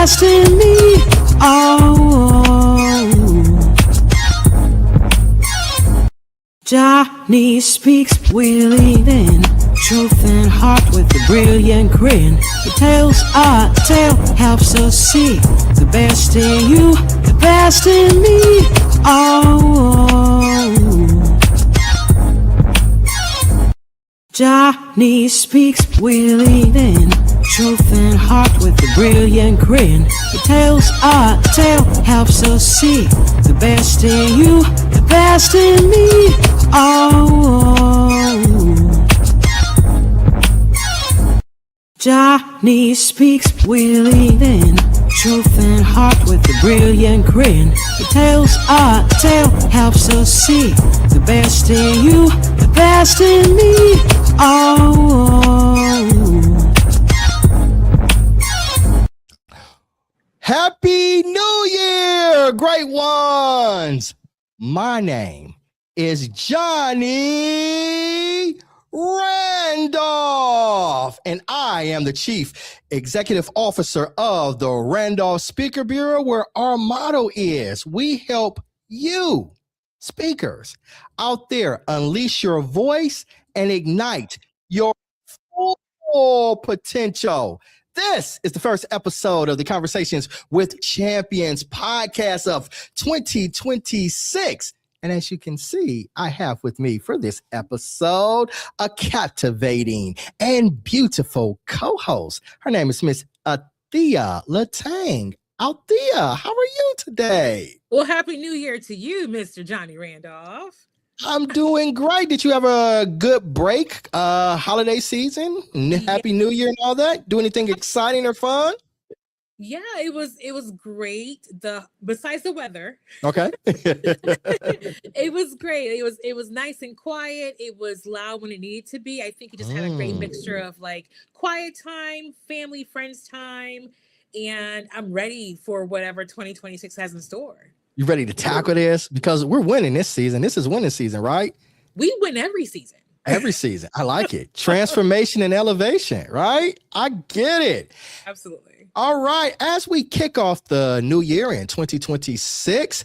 best in me. Oh, Johnny speaks wheeling in truth and heart with a brilliant grin. He tells our tale, helps us see the best in you, the best in me. Oh, Johnny speaks wheeling in truth and heart with a brilliant grin. He tells our tale, helps us see the best in you, the best in me. Oh, Johnny speaks wheeling in truth and heart with a brilliant grin. He tells our tale, helps us see the best in you, the best in me. Oh, Happy New Year, great ones. My name is Johnny Randolph, and I am the Chief Executive Officer of the Randolph Speaker Bureau, where our motto is we help you, speakers, out there unleash your voice and ignite your full potential. This is the first episode of the Conversations with Champions podcast of 2026. And as you can see, I have with me for this episode a captivating and beautiful co-host. Her name is Miss Althea Latang. Althea, how are you today? Well, Happy New Year to you, Mr. Johnny Randolph. I'm doing great. Did you have a good break, holiday season? Happy New Year and all that? Do anything exciting or fun? Yeah, it was great. Besides the weather. Okay. It was great. It was nice and quiet. It was loud when it needed to be. I think it just had a great mixture of like quiet time, family, friends time, and I'm ready for whatever 2026 has in store. You ready to tackle this? Because we're winning this season. This is winning season, right? We win every season. Every season. I like it. Transformation and elevation, right? I get it. Absolutely. All right. As we kick off the new year in 2026,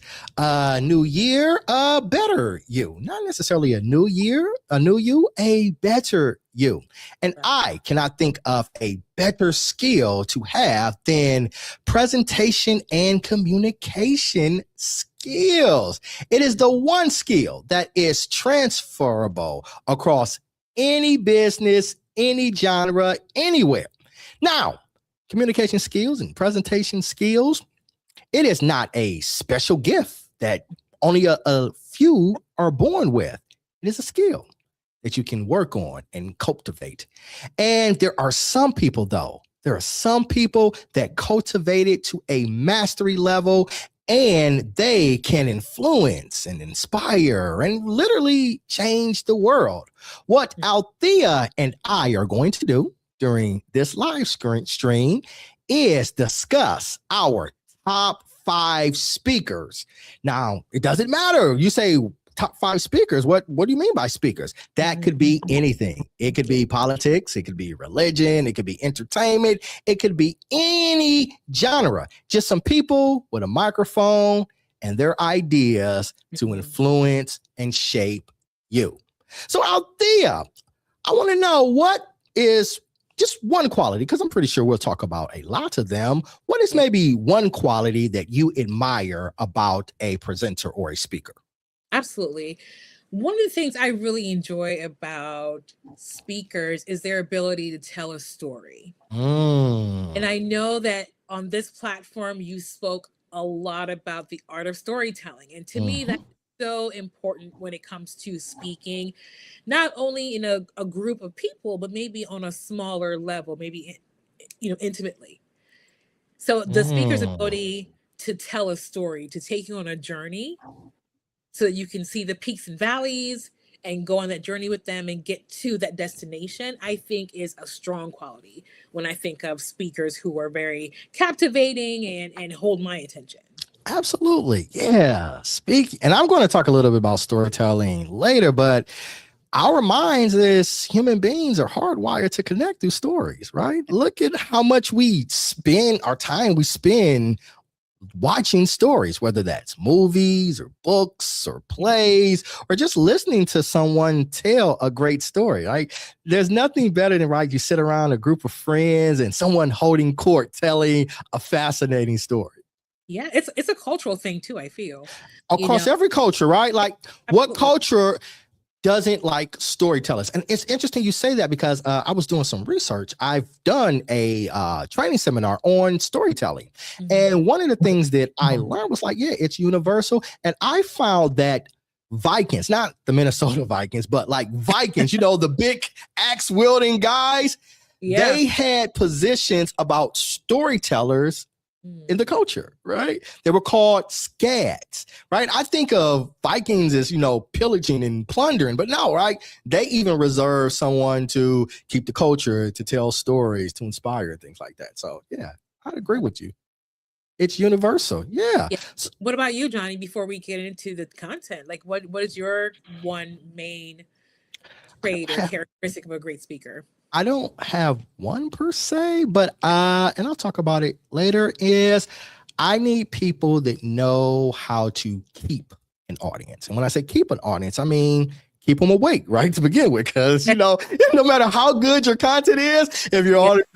new year, better you. Not necessarily a new year, a new you, a better you. And I cannot think of a better skill to have than presentation and communication skills. It is the one skill that is transferable across any business, any genre, anywhere. Now, communication skills and presentation skills, it is not a special gift that only a few are born with. It is a skill that you can work on and cultivate. And there are some people, though, that cultivate it to a mastery level, and they can influence and inspire and literally change the world. What Althea and I are going to do during this live stream is discuss our top 5 speakers. Now, it doesn't matter. You say top 5 speakers. What do you mean by speakers? That could be anything. It could be politics. It could be religion. It could be entertainment. It could be any genre. Just some people with a microphone and their ideas to influence and shape you. So Althea, I want to know what is just one quality, because I'm pretty sure we'll talk about a lot of them. What is maybe one quality that you admire about a presenter or a speaker? Absolutely. One of the things I really enjoy about speakers is their ability to tell a story. And I know that on this platform, you spoke a lot about the art of storytelling. And to me, that's so important when it comes to speaking, not only in a group of people, but maybe on a smaller level, maybe, intimately. So the speaker's ability to tell a story, to take you on a journey so that you can see the peaks and valleys and go on that journey with them and get to that destination, I think is a strong quality when I think of speakers who are very captivating and hold my attention. Absolutely. Yeah. And I'm going to talk a little bit about storytelling later, but our minds as human beings are hardwired to connect through stories, right? Look at how much we spend our time we spend watching stories, whether that's movies or books or plays or just listening to someone tell a great story. Right? There's nothing better than you sit around a group of friends and someone holding court telling a fascinating story. Yeah, it's a cultural thing too, I feel. Across every culture, right? Like what culture doesn't like storytellers? And it's interesting you say that because I was doing some research. I've done a training seminar on storytelling. And one of the things that I learned was it's universal. And I found that Vikings, not the Minnesota Vikings, but like Vikings, the big axe wielding guys, they had positions about storytellers in the culture, right? They were called scads, right? I think of Vikings as, pillaging and plundering, but no, right? They even reserve someone to keep the culture, to tell stories, to inspire, things like that. So yeah, I'd agree with you. It's universal. Yeah. So, what about you, Johnny, before we get into the content? Like what is your one main trait or characteristic of a great speaker? I don't have one per se, but and I'll talk about it later, is I need people that know how to keep an audience. And when I say keep an audience, I mean keep them awake, right? To begin with, because no matter how good your content is, if your audience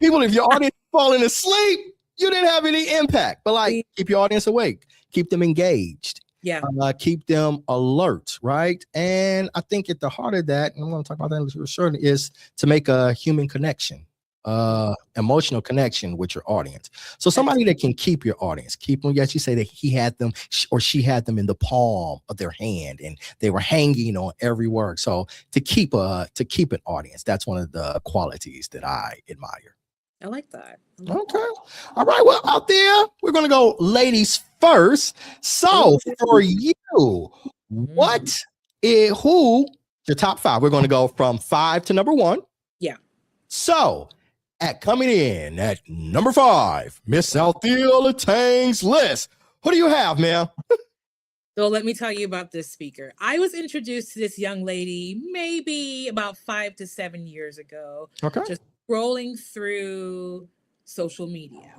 if your audience is falling asleep, you didn't have any impact. But keep your audience awake, keep them engaged. Yeah. Keep them alert, right? And I think at the heart of that, and I want to talk about that for sure, is to make a human connection, emotional connection with your audience. So somebody that can keep your audience, keep them. Yes, you say that he had them or she had them in the palm of their hand and they were hanging on every word. So to keep an audience, that's one of the qualities that I admire. I like that. Okay. All right. Well, out there, we're going to go ladies first. So for you, who your top five? We're going to go from 5 to number 1. Yeah. So coming in at number 5, Miss Althea Latang's list. Who do you have, ma'am? So let me tell you about this speaker. I was introduced to this young lady maybe about 5 to 7 years ago. Okay. Just scrolling through social media.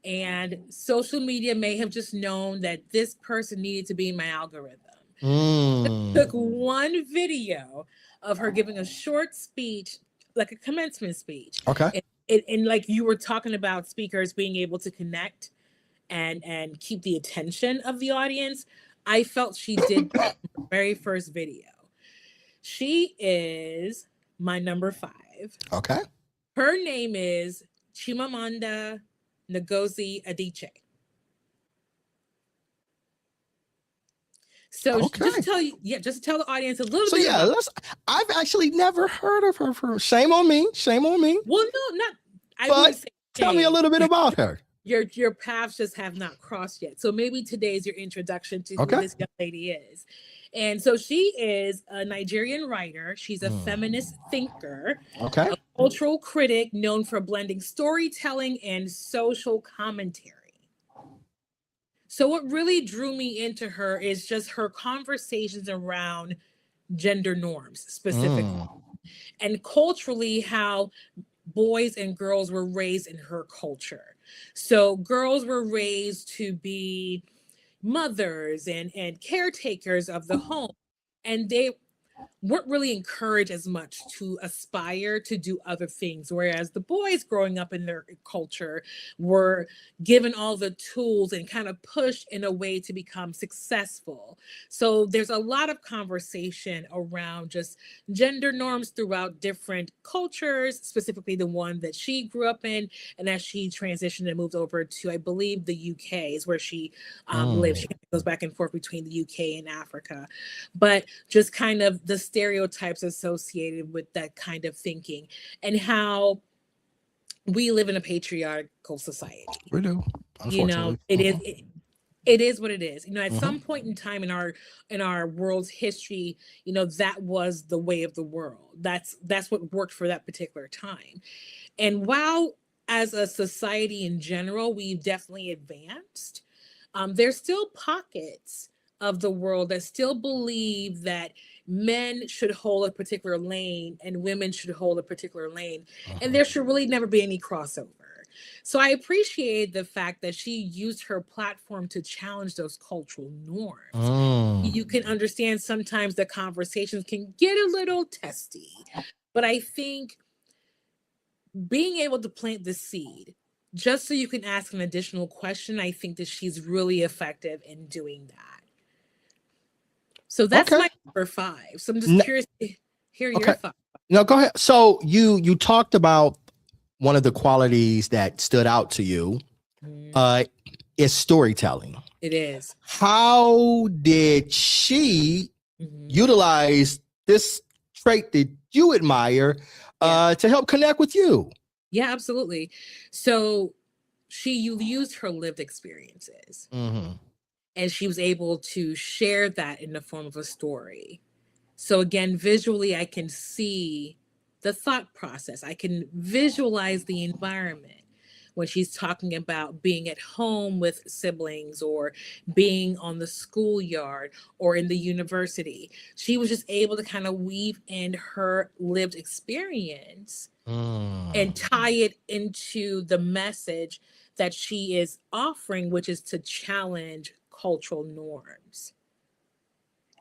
And social media may have just known that this person needed to be in my algorithm. It took one video of her giving a short speech, like a commencement speech. Okay. And like you were talking about speakers being able to connect and keep the attention of the audience. I felt she did that in her very first video. She is my number 5. Okay. Her name is Chimamanda Ngozi Adichie. So just to tell the audience a little bit. I've actually never heard of her. Shame on me. Well, no, not. I would say tell me a little bit about her. Your paths just have not crossed yet. So maybe today is your introduction to who this young lady is. And so she is a Nigerian writer. She's a feminist thinker, a cultural critic known for blending storytelling and social commentary. So what really drew me into her is just her conversations around gender norms specifically, and culturally how boys and girls were raised in her culture. So girls were raised to be mothers and caretakers of the home, and they weren't really encouraged as much to aspire to do other things, whereas the boys growing up in their culture were given all the tools and kind of pushed in a way to become successful. So there's a lot of conversation around just gender norms throughout different cultures, specifically the one that she grew up in, and as she transitioned and moved over to, I believe, the UK is where she lives. She goes back and forth between the UK and Africa, but just kind of the stereotypes associated with that kind of thinking and how we live in a patriarchal society. We do. It is what it is. At some point in time in our world's history, that was the way of the world. That's what worked for that particular time. And while as a society in general, we've definitely advanced, there's still pockets of the world that still believe that men should hold a particular lane and women should hold a particular lane. And there should really never be any crossover. So I appreciate the fact that she used her platform to challenge those cultural norms. You can understand sometimes the conversations can get a little testy, but I think being able to plant the seed just so you can ask an additional question, I think that she's really effective in doing that. So that's my number 5. So I'm just curious to hear your thoughts. No, go ahead. So you talked about one of the qualities that stood out to you is storytelling. It is. How did she utilize this trait that you admire to help connect with you? Yeah, absolutely. So she used her lived experiences and she was able to share that in the form of a story. So again, visually, I can see the thought process. I can visualize the environment when she's talking about being at home with siblings or being on the schoolyard or in the university. She was just able to kind of weave in her lived experience and tie it into the message that she is offering, which is to challenge cultural norms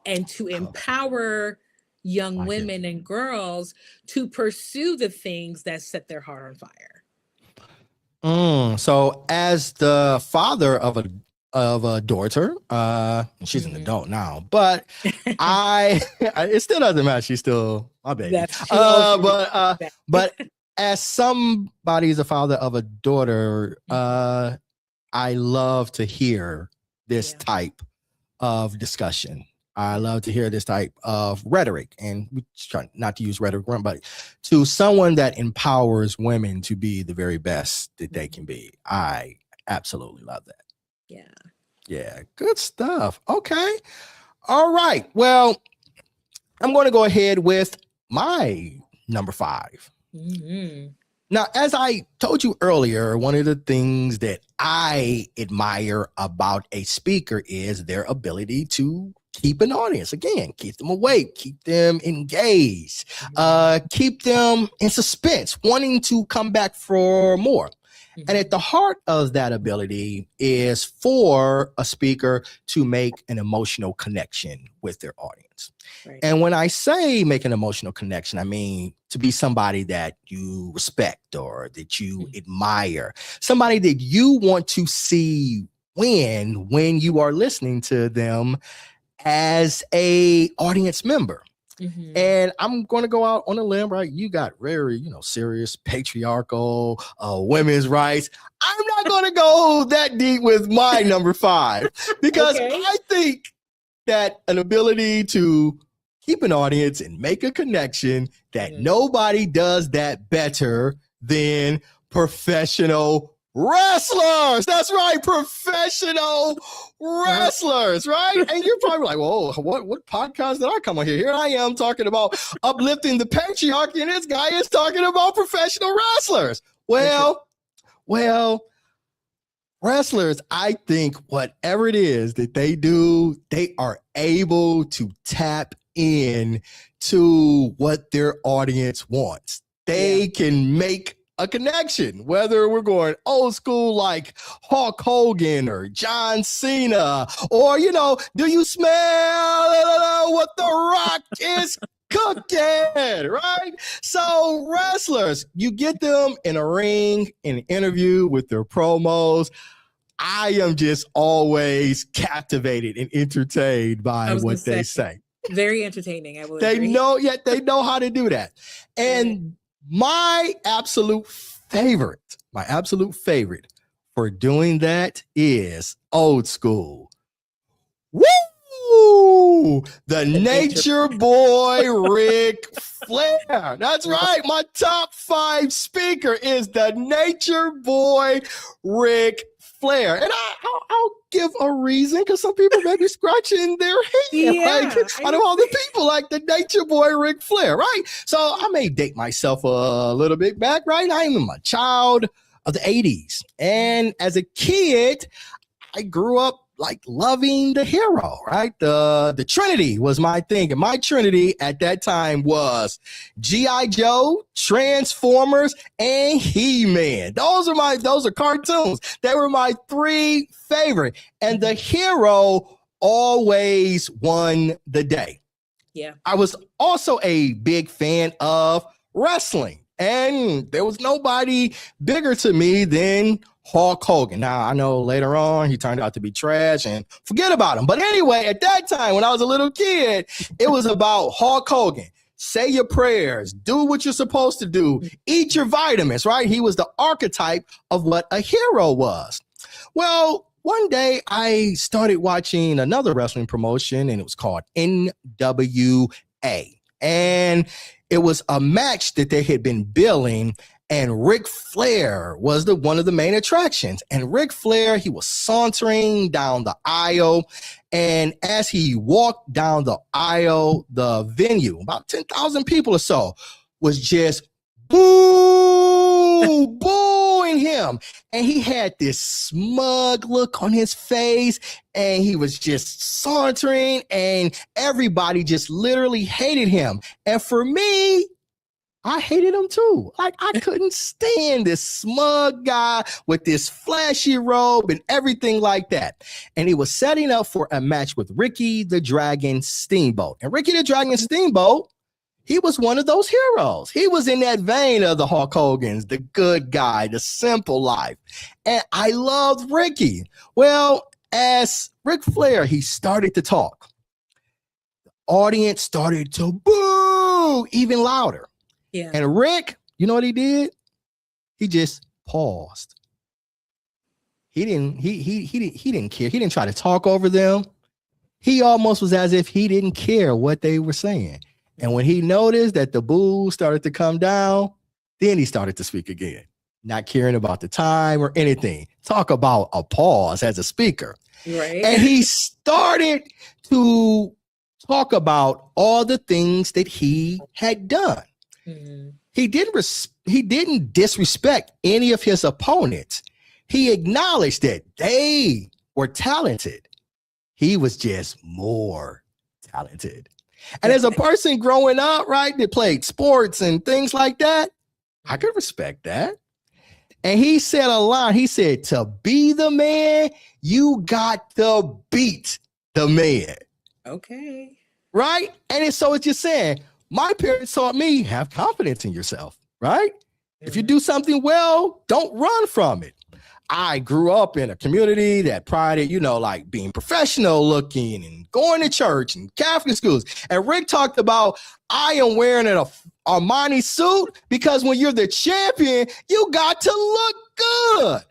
and to empower young women and girls to pursue the things that set their heart on fire. So as the father of a daughter, she's an adult now, but it still doesn't matter. She's still my baby. But as somebody is a father of a daughter, I love to hear this type of discussion. I love to hear this type of rhetoric, and we try not to use rhetoric, but to someone that empowers women to be the very best that they can be. I absolutely love that. Yeah, good stuff. Okay. All right. Well, I'm going to go ahead with my number 5. Now, as I told you earlier, one of the things that I admire about a speaker is their ability to keep an audience. Again, keep them awake, keep them engaged, keep them in suspense, wanting to come back for more. And at the heart of that ability is for a speaker to make an emotional connection with their audience. And when I say make an emotional connection, I mean to be somebody that you respect or that you admire, somebody that you want to see win when you are listening to them as a audience member. And I'm going to go out on a limb, right? You got very, serious patriarchal women's rights. I'm not going to go that deep with my number 5 because I think that an ability to keep an audience and make a connection, that nobody does that better than professional wrestlers. That's right, professional wrestlers, right? And you're probably like, whoa, what podcast did I come on here? Here I am talking about uplifting the patriarchy, and this guy is talking about professional wrestlers. Well, wrestlers, I think whatever it is that they do, they are able to tap in to what their audience wants. They can make a connection, whether we're going old school like Hulk Hogan or John Cena, or, do you smell what The Rock is cooking, right? So wrestlers, you get them in a ring, in an interview with their promos. I am just always captivated and entertained by what they say. Very entertaining. I will they agree. They know how to do that. And my absolute favorite for doing that is old school. Woo! The Nature Boy Ric Flair. That's right. My top 5 speaker is the Nature Boy Ric Flair. And I'll give a reason, because some people may be scratching their head out of all the people like the Nature Boy Ric Flair, right? So I may date myself a little bit back, right? I am a child of the 80s. And as a kid, I grew up like loving the hero, right? The Trinity was my thing. And my Trinity at that time was G.I. Joe, Transformers, and He-Man. Those are cartoons. They were my 3 favorite. And the hero always won the day. Yeah. I was also a big fan of wrestling. And there was nobody bigger to me than Hulk Hogan. Now, I know later on he turned out to be trash and forget about him. But anyway, at that time, when I was a little kid, it was about Hulk Hogan. Say your prayers, do what you're supposed to do, eat your vitamins, right? He was the archetype of what a hero was. Well, one day I started watching another wrestling promotion, and it was called NWA. And it was a match that they had been billing, and Ric Flair was one of the main attractions. And Ric Flair, he was sauntering down the aisle. And as he walked down the aisle, the venue, about 10,000 people or so, was just booing him. And he had this smug look on his face, and he was just sauntering, and everybody just literally hated him. And for me, I hated him too. Like, I couldn't stand this smug guy with this flashy robe and everything like that. And he was setting up for a match with Ricky the Dragon Steamboat. And Ricky the Dragon Steamboat, he was one of those heroes. He was in that vein of the Hulk Hogan's, the good guy, the simple life. And I loved Ricky. Well, as Ric Flair, he started to talk, the audience started to boo even louder. Yeah. And Rick, you know what he did? He just paused. He didn't care. He didn't try to talk over them. He almost was as if he didn't care what they were saying. And when he noticed that the boos started to come down, then he started to speak again, not caring about the time or anything. Talk about a pause as a speaker. Right. And he started to talk about all the things that he had done. Mm-hmm. He didn't disrespect any of his opponents. He acknowledged that they were talented. He was just more talented. And as a person growing up, right, that played sports and things like that, I could respect that. And he said a line. He said, to be the man, you got to beat the man. Okay. Right? And so it's just saying, my parents taught me, have confidence in yourself, right? Mm-hmm. If you do something well, don't run from it. I grew up in a community that prided, like being professional looking and going to church and Catholic schools. And Rick talked about, I am wearing an Armani suit because when you're the champion, you got to look good.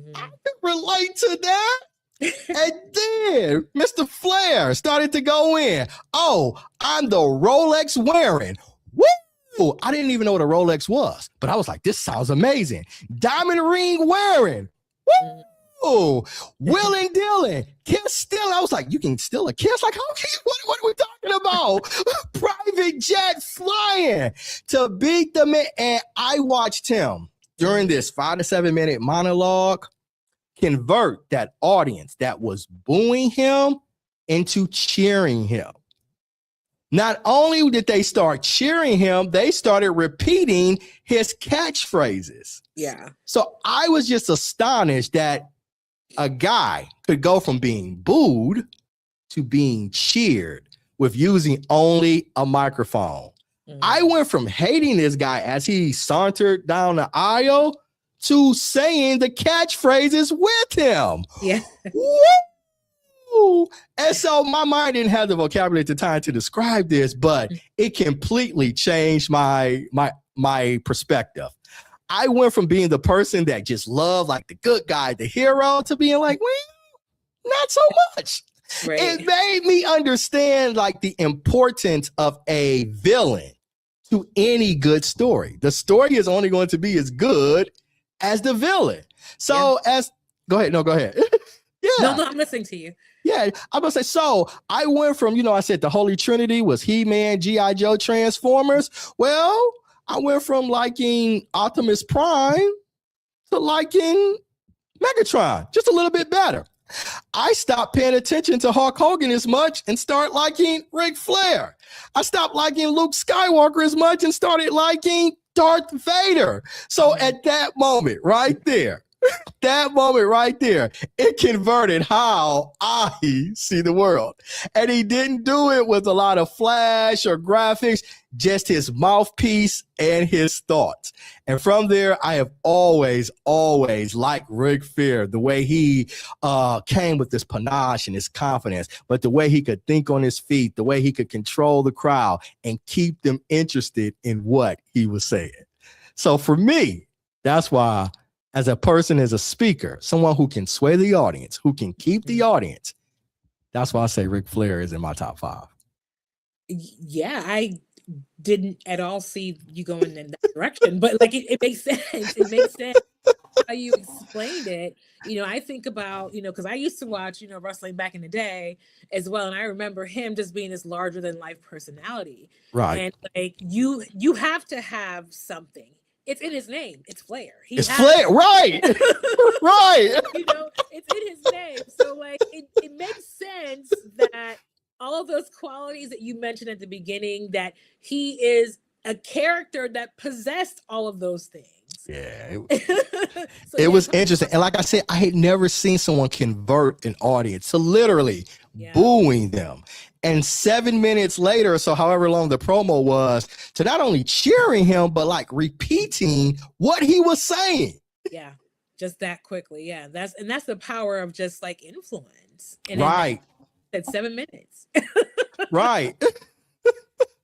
Mm-hmm. I can relate to that. And then Mr. Flair started to go in. Oh, I'm the Rolex wearing. Woo! I didn't even know what a Rolex was, but I was like, this sounds amazing. Diamond ring wearing. Woo! Will and Dylan, kiss still. I was like, you can steal a kiss? Like, okay, what are we talking about? Private jet flying to beat the man. And I watched him during this 5 to 7 minute monologue convert that audience that was booing him into cheering him. Not only did they start cheering him, they started repeating his catchphrases. Yeah. So I was just astonished that a guy could go from being booed to being cheered with using only a microphone. Mm-hmm. I went from hating this guy as he sauntered down the aisle to saying the catchphrases with him. Yeah. Woo! And so my mind didn't have the vocabulary at the time to describe this, but it completely changed my perspective. I went from being the person that just loved like the good guy, the hero, to being like, well, not so much. Right. It made me understand like the importance of a villain to any good story. The story is only going to be as good as the villain. So go ahead. No, go ahead. Yeah. No, I'm listening to you. Yeah, I'm gonna say, so I went from, I said the Holy Trinity was He-Man, G.I. Joe, Transformers. Well, I went from liking Optimus Prime to liking Megatron, just a little bit better. I stopped paying attention to Hulk Hogan as much and start liking Ric Flair. I stopped liking Luke Skywalker as much and started liking Darth Vader. So at that moment right there, it converted how I see the world. And he didn't do it with a lot of flash or graphics, just his mouthpiece and his thoughts. And from there, I have always liked Ric Flair, the way he came with this panache and his confidence, but the way he could think on his feet, the way he could control the crowd and keep them interested in what he was saying. So for me, that's why, as a person, as a speaker, someone who can sway the audience, who can keep the audience, that's why I say Ric Flair is in my top 5. Yeah, I didn't at all see you going in that direction, but like it makes sense. It makes sense how you explained it. I think about, because I used to watch, wrestling back in the day as well. And I remember him just being this larger than life personality. Right. And like you have to have something. It's in his name. It's Flair. It's Flair, right? Right. It's in his name. So like it makes sense that all of those qualities that you mentioned at the beginning, that he is a character that possessed all of those things. Yeah. It was interesting. And like I said, I had never seen someone convert an audience to literally booing them. And 7 minutes later, so however long the promo was, to not only cheering him, but like repeating what he was saying. Yeah, just that quickly. Yeah, that's the power of just like influence. And right. At 7 minutes. Right.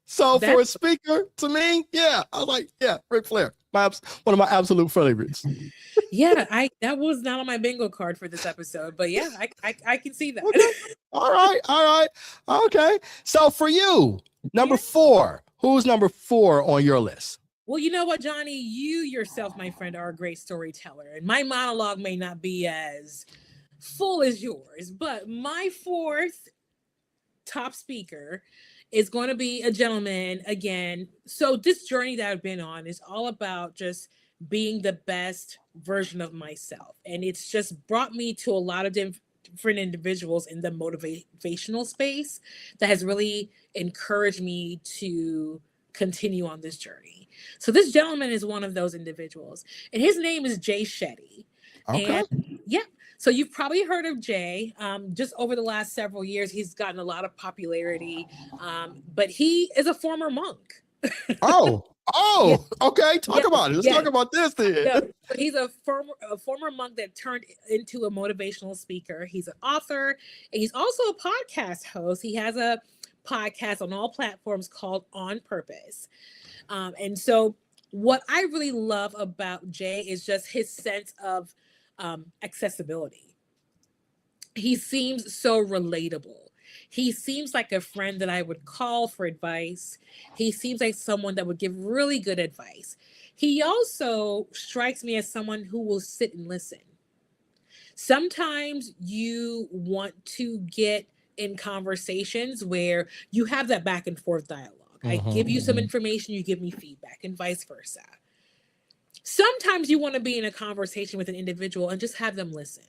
So for a speaker, to me, I was like, Ric Flair, one of my absolute favorites. Yeah, that was not on my bingo card for this episode, but yeah, I can see that. Okay. All right. Okay. So for you, number 4, who's number 4 on your list? Well, you know what, Johnny, you yourself, my friend, are a great storyteller, and my monologue may not be as full as yours, but my 4th top speaker is going to be a gentleman again. So this journey that I've been on is all about just being the best version of myself. And it's just brought me to a lot of different individuals in the motivational space that has really encouraged me to continue on this journey. So this gentleman is one of those individuals, and his name is Jay Shetty. Okay. And so you've probably heard of Jay. Just over the last several years, he's gotten a lot of popularity, but he is a former monk. Okay. Talk about it. Let's talk about this then. He's a former monk that turned into a motivational speaker. He's an author, and he's also a podcast host. He has a podcast on all platforms called On Purpose. And so what I really love about Jay is just his sense of accessibility. He seems so relatable. He seems like a friend that I would call for advice. He seems like someone that would give really good advice. He also strikes me as someone who will sit and listen. Sometimes you want to get in conversations where you have that back and forth dialogue. I give you some information, you give me feedback, and vice versa. Sometimes you want to be in a conversation with an individual and just have them listen.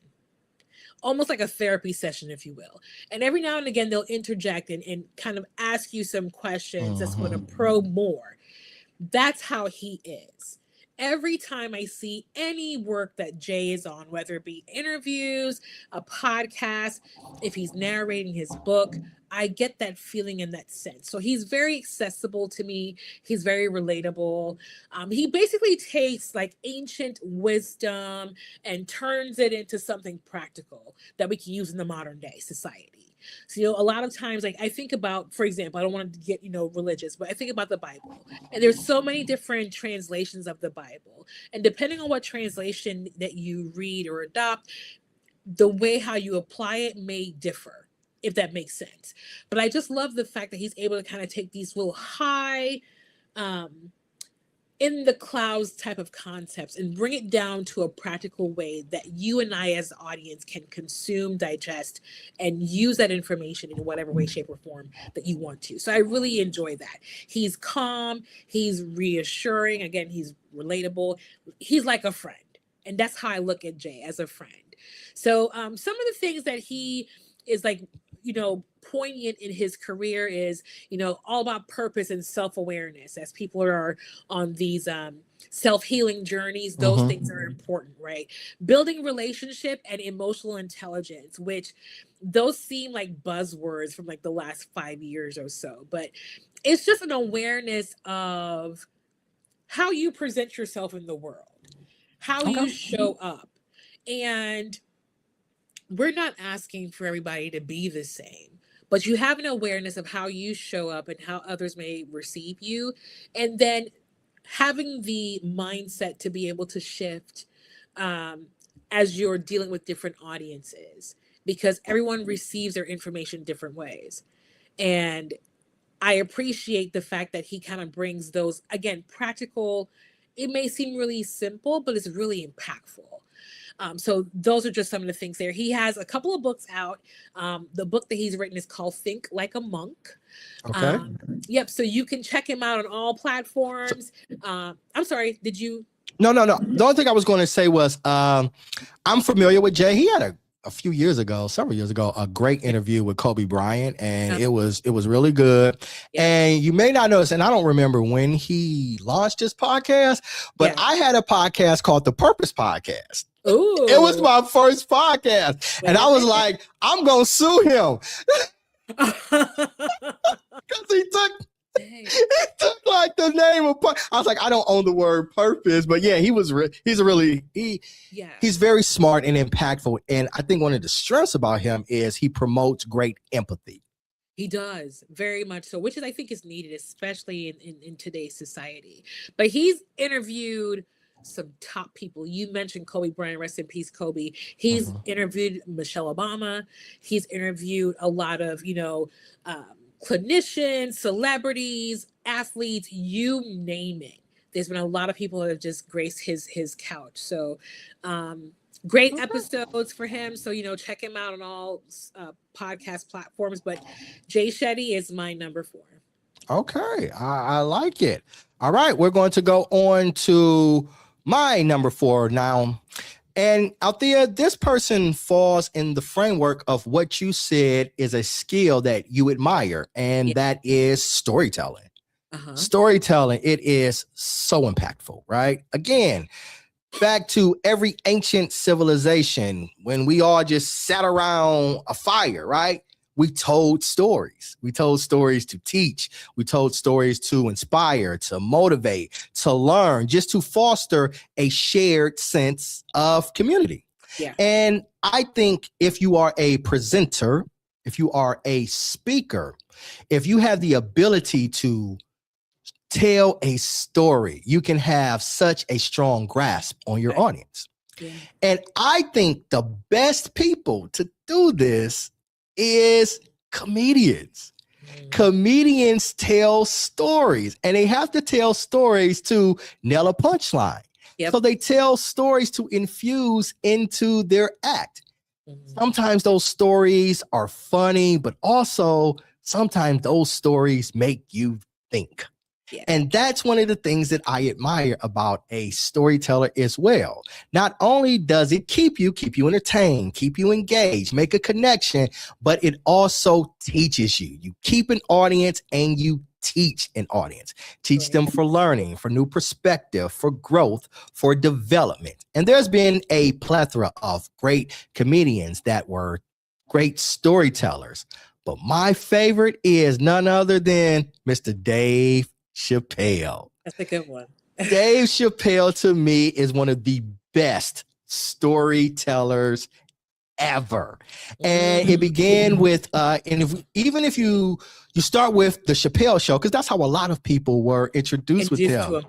Almost like a therapy session, if you will. And every now and again, they'll interject and kind of ask you some questions that's going to probe more. That's how he is. Every time I see any work that Jay is on, whether it be interviews, a podcast, if he's narrating his book, I get that feeling and that sense. So he's very accessible to me. He's very relatable. He basically takes like ancient wisdom and turns it into something practical that we can use in the modern day society. So, a lot of times, like I think about, for example, I don't want to get, religious, but I think about the Bible, and there's so many different translations of the Bible. And depending on what translation that you read or adopt, the way how you apply it may differ, if that makes sense. But I just love the fact that he's able to kind of take these little high, in the clouds type of concepts and bring it down to a practical way that you and I as the audience can consume, digest, and use that information in whatever way, shape, or form that you want to. So I really enjoy that. He's calm, he's reassuring, again, he's relatable, he's like a friend. And that's how I look at Jay, as a friend. So some of the things that he is like, poignant in his career is, all about purpose and self-awareness. As people are on these self-healing journeys, those things are important, right? Building relationship and emotional intelligence, which those seem like buzzwords from like the last 5 years or so, but it's just an awareness of how you present yourself in the world, how you show up. And we're not asking for everybody to be the same, but you have an awareness of how you show up and how others may receive you. And then having the mindset to be able to shift as you're dealing with different audiences, because everyone receives their information different ways. And I appreciate the fact that he kind of brings those, again, practical. It may seem really simple, but it's really impactful. So those are just some of the things there. He has a couple of books out. The book that he's written is called Think Like a Monk. Okay. Yep. So you can check him out on all platforms. I'm sorry. Did you? No. The only thing I was going to say was I'm familiar with Jay. He had several years ago, a great interview with Kobe Bryant, and it was really good. Yeah. And you may not notice, and I don't remember when he launched his podcast, but I had a podcast called The Purpose Podcast. Ooh. It was my first podcast, and I was like, I'm gonna sue him because he took like the name of. I was like, I don't own the word purpose, but yeah, he's very smart and impactful. And I think one of the strengths about him is he promotes great empathy. He does, very much so, which I think is needed, especially in today's society. But he's interviewed some top people. You mentioned Kobe Bryant, rest in peace, Kobe. He's interviewed Michelle Obama. He's interviewed a lot of, clinicians, celebrities, athletes, you name it. There's been a lot of people that have just graced his couch. So great episodes for him. So, check him out on all podcast platforms. But Jay Shetty is my number 4. Okay, I like it. All right, we're going to go on to my number 4 now. And Althea, this person falls in the framework of what you said is a skill that you admire, and that is storytelling. Storytelling, it is so impactful, right? Again, back to every ancient civilization, when we all just sat around a fire, right? We told stories. We told stories to teach. We told stories to inspire, to motivate, to learn, just to foster a shared sense of community. Yeah. And I think if you are a presenter, if you are a speaker, if you have the ability to tell a story, you can have such a strong grasp on your audience. Yeah. And I think the best people to do this is comedians. Comedians tell stories, and they have to tell stories to nail a punchline. So they tell stories to infuse into their act. Sometimes those stories are funny, but also sometimes those stories make you think. Yeah. And that's one of the things that I admire about a storyteller as well. Not only does it keep you entertained, keep you engaged, make a connection, but it also teaches you. You keep an audience and you teach an audience. Teach them for learning, for new perspective, for growth, for development. And there's been a plethora of great comedians that were great storytellers. But my favorite is none other than Mr. Dave Chappelle. That's a good one. Dave Chappelle, to me, is one of the best storytellers ever. And it began with, even if you start with the Chappelle Show, because that's how a lot of people were introduced with him.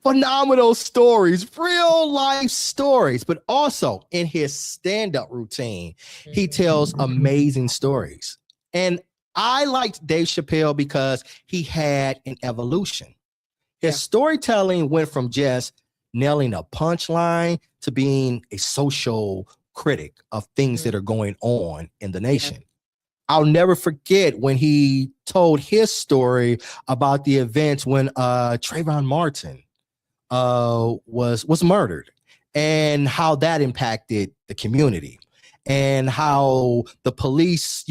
Phenomenal stories, real life stories, but also in his stand-up routine, he tells amazing stories. And I liked Dave Chappelle because he had an evolution. His storytelling went from just nailing a punchline to being a social critic of things that are going on in the nation. I'll never forget when he told his story about the events when Trayvon Martin was murdered. and how that impacted the community, and how the police,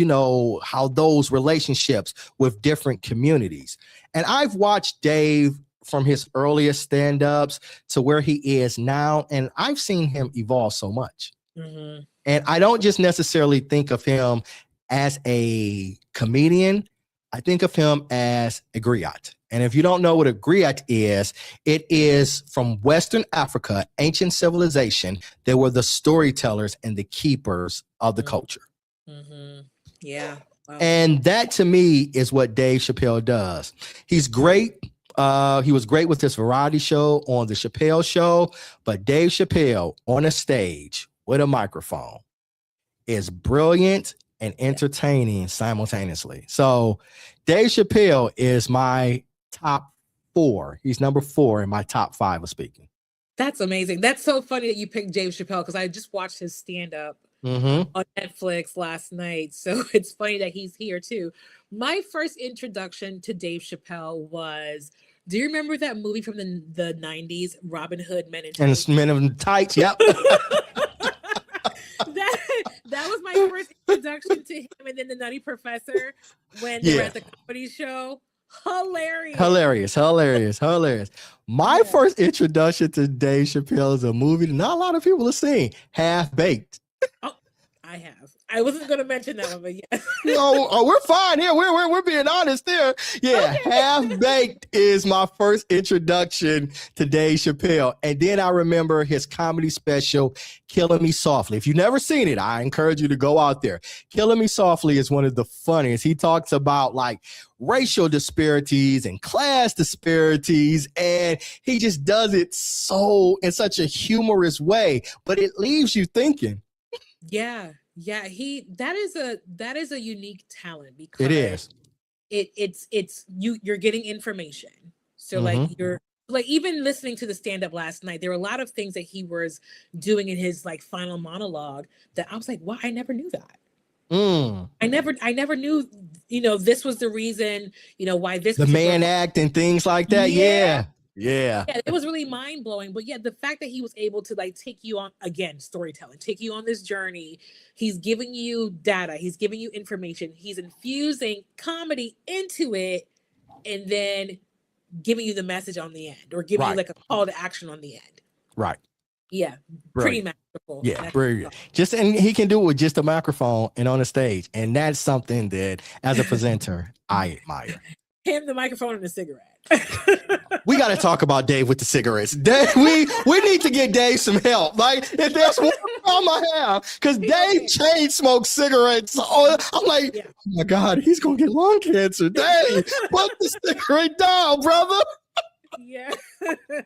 how those relationships with different communities. And I've watched Dave from his earliest stand-ups to where he is now, and I've seen him evolve so much. Mm-hmm. And I don't just necessarily think of him as a comedian. I think of him as a griot. And if you don't know what a griot is, it is from Western Africa, ancient civilization. They were the storytellers and the keepers of the culture. Mm-hmm. Yeah. Wow. And that to me is what Dave Chappelle does. He's great. He was great with this variety show on the Chappelle Show, but Dave Chappelle on a stage with a microphone is brilliant and entertaining simultaneously. So Dave Chappelle is my top 4. He's number 4 in my top 5 of speaking. That's amazing. That's so funny that you picked Dave Chappelle, because I just watched his stand-up on Netflix last night. So it's funny that he's here too. My first introduction to Dave Chappelle was, do you remember that movie from the 90s, Robin Hood Men in Tights? And Men in Tights, yep. That was my first introduction to him, and then the Nutty Professor when they were at the comedy show. Hilarious. My first introduction to Dave Chappelle is a movie that not a lot of people have seen, Half Baked. Oh, I have. I wasn't going to mention that one, but yeah. We're fine here. We're being honest there. Yeah, okay. Half Baked is my first introduction to Dave Chappelle. And then I remember his comedy special, Killing Me Softly. If you've never seen it, I encourage you to go out there. Killing Me Softly is one of the funniest. He talks about like racial disparities and class disparities, and he just does it in such a humorous way, but it leaves you thinking. Yeah. Yeah, that is a unique talent, because it is. It's you're getting information. So like you're like, even listening to the stand-up last night, there were a lot of things that he was doing in his like final monologue that I was like, wow, I never knew that. I never knew, this was the reason, why this the man act and things like that. Yeah, it was really mind-blowing. But yeah, the fact that he was able to like take you on, again, storytelling, take you on this journey. He's giving you data, he's giving you information, he's infusing comedy into it, and then giving you the message on the end, or giving you like a call to action on the end. Right. Yeah. Brilliant. Pretty magical. Yeah, brilliant. And he can do it with just a microphone and on a stage. And that's something that as a presenter, I admire. Him, the microphone, and the cigarette. We got to talk about Dave with the cigarettes. Dave, we need to get Dave some help. Like, if there's one problem I have, because Dave chain smokes cigarettes. I'm like, oh my God, he's gonna get lung cancer. Dave, put the cigarette down, brother. Yeah.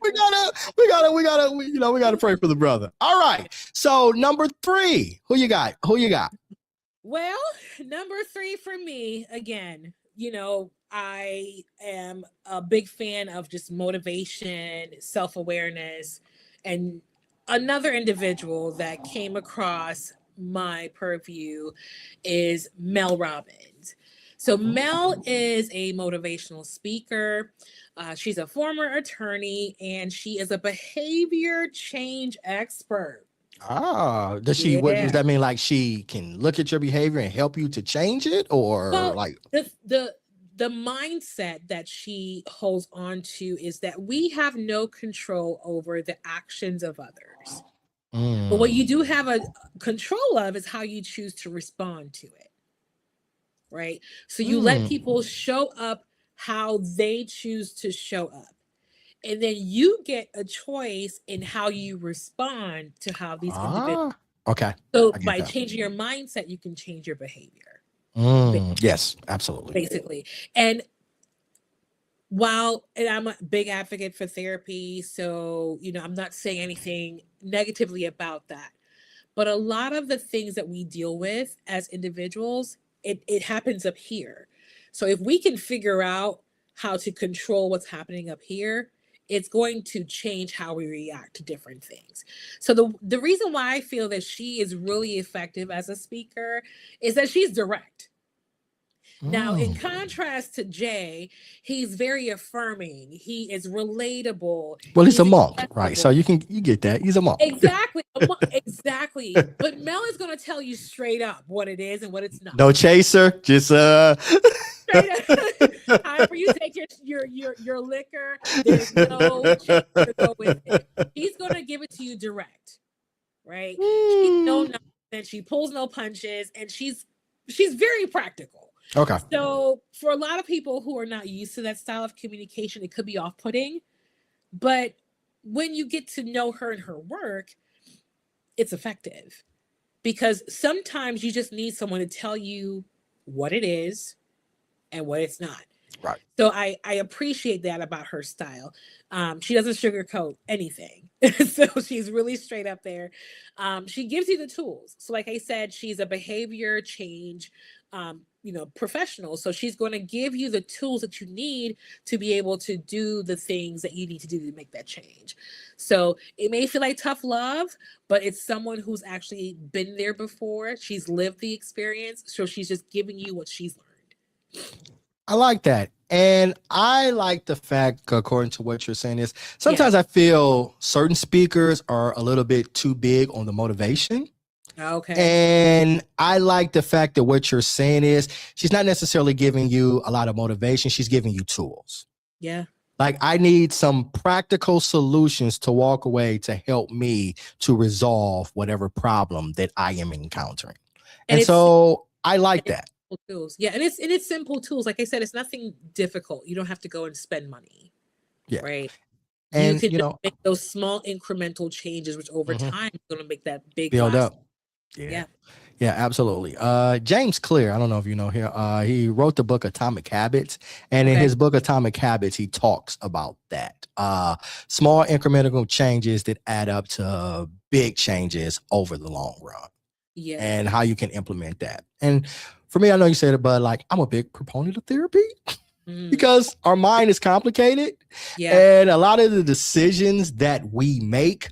we gotta pray for the brother. All right. So number 3, who you got? Well, number 3 for me, again, I am a big fan of just motivation, self-awareness, and another individual that came across my purview is Mel Robbins. So Mel is a motivational speaker. She's a former attorney, and she is a behavior change expert. Ah, does she? What does that mean? Like, she can look at your behavior and help you to change it, or like the mindset that she holds on to is that we have no control over the actions of others. But what you do have a control of is how you choose to respond to it. Right? So you let people show up how they choose to show up. And then you get a choice in how you respond to how these individuals. Okay. So by changing your mindset, you can change your behavior. Yes, absolutely. Basically. And I'm a big advocate for therapy, so, I'm not saying anything negatively about that. But a lot of the things that we deal with as individuals, it happens up here. So if we can figure out how to control what's happening up here, it's going to change how we react to different things. So the reason why I feel that she is really effective as a speaker is that she's direct. Now, in contrast to Jay, he's very affirming. He is relatable. Well, he's a He's monk, right? So accessible. you get that. He's a monk. Exactly. Exactly. But Mel is going to tell you straight up what it is and what it's not. No chaser, just Straight up. However you take your liquor, there's no chaser to go with it. He's going to give it to you direct, right? She's no nonsense. She pulls no punches, and she's very practical. Okay. So for a lot of people who are not used to that style of communication, it could be off-putting. But when you get to know her and her work, it's effective. Because sometimes you just need someone to tell you what it is and what it's not. Right. So I appreciate that about her style. She doesn't sugarcoat anything. So she's really straight up there. She gives you the tools. So like I said, she's a behavior change professional. So she's going to give you the tools that you need to be able to do the things that you need to do to make that change. So it may feel like tough love, but it's someone who's actually been there before. She's lived the experience. So she's just giving you what she's learned. I like that. And I like the fact, according to what you're saying, is sometimes I feel certain speakers are a little bit too big on the motivation. Okay. And I like the fact that what you're saying is she's not necessarily giving you a lot of motivation. She's giving you tools. Yeah. Like I need some practical solutions to walk away to help me to resolve whatever problem that I am encountering. And so I like that. Tools. Yeah, and it's simple tools. Like I said, it's nothing difficult. You don't have to go and spend money. Yeah. Right. And you can make those small incremental changes, which over time is going to make that big build up. Yeah. Yeah, absolutely. James Clear, I don't know if you know him. He wrote the book Atomic Habits, and in his book Atomic Habits, he talks about that. Small incremental changes that add up to big changes over the long run. Yeah. And how you can implement that. And for me, I know you said it, but like I'm a big proponent of therapy because our mind is complicated. Yeah. And a lot of the decisions that we make,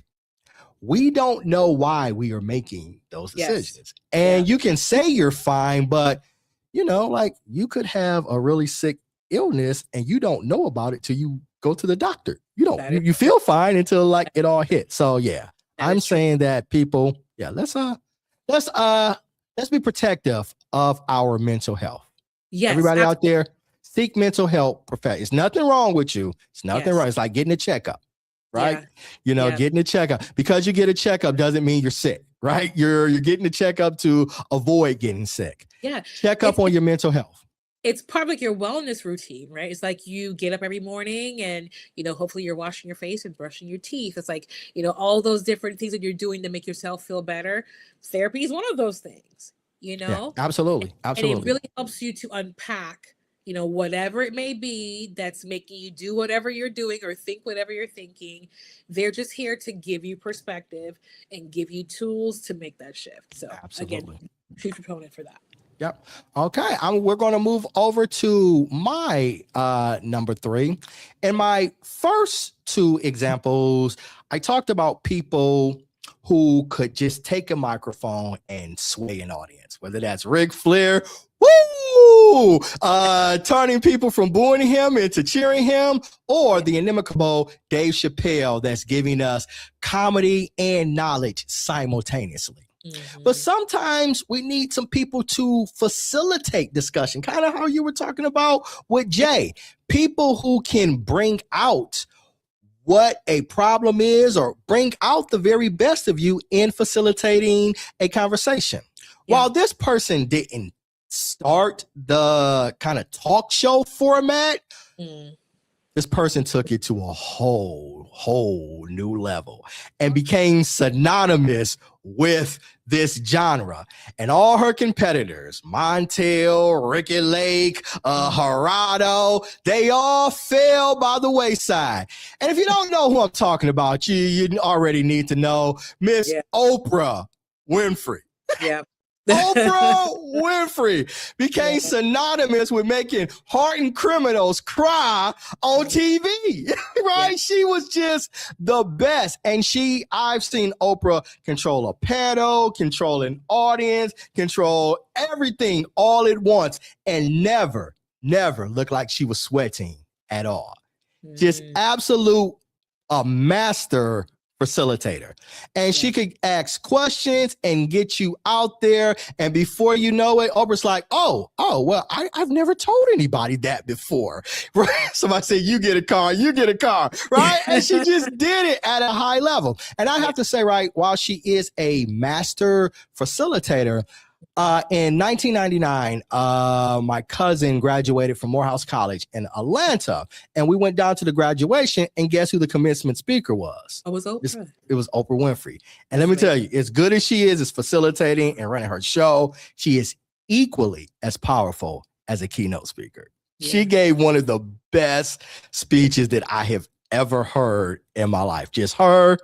we don't know why we are making those decisions. Yes. And you can say you're fine, but like you could have a really sick illness and you don't know about it till you go to the doctor. You feel fine until like it all hits. So yeah, I'm saying that people, let's be protective of our mental health. Yes, everybody out there, seek mental health. It's nothing wrong with you. It's nothing wrong. It's like getting a checkup, right? Yeah. Getting a checkup. Because you get a checkup doesn't mean you're sick, right? You're getting a checkup to avoid getting sick. Yeah. Check up on your mental health. It's part of like your wellness routine, right? It's like you get up every morning and, hopefully you're washing your face and brushing your teeth. It's like, all those different things that you're doing to make yourself feel better. Therapy is one of those things, Yeah, absolutely. Absolutely. And it really helps you to unpack, whatever it may be that's making you do whatever you're doing or think whatever you're thinking. They're just here to give you perspective and give you tools to make that shift. So again, huge proponent for that. Yep. Okay. We're going to move over to my number 3. In my first 2 examples, I talked about people who could just take a microphone and sway an audience, whether that's Ric Flair, woo, turning people from booing him into cheering him, or the inimitable Dave Chappelle that's giving us comedy and knowledge simultaneously. But sometimes we need some people to facilitate discussion, kind of how you were talking about with Jay. People who can bring out what a problem is or bring out the very best of you in facilitating a conversation. Yeah. While this person didn't start the kind of talk show format, this person took it to a whole new level and became synonymous with this genre. And all her competitors, Montel, Ricky Lake, Gerardo, they all fell by the wayside. And if you don't know who I'm talking about, you already need to know Miss Oprah Winfrey. Yeah. Oprah Winfrey became synonymous with making hardened criminals cry on TV, right? Yeah. She was just the best. And I've seen Oprah control a panel, control an audience, control everything all at once, and never looked like she was sweating at all. Just absolute master facilitator. And she could ask questions and get you out there. And before you know it, Oprah's like, well, I've never told anybody that before. Right? Somebody said, you get a car, right? And she just did it at a high level. And I have to say, right, while she is a master facilitator, in 1999, my cousin graduated from Morehouse College in Atlanta, and we went down to the graduation, and guess who the commencement speaker was? It was Oprah. It was Oprah Winfrey. And let me tell you, as good as she is facilitating and running her show, she is equally as powerful as a keynote speaker. Yeah. She gave one of the best speeches that I have ever heard in my life. Just her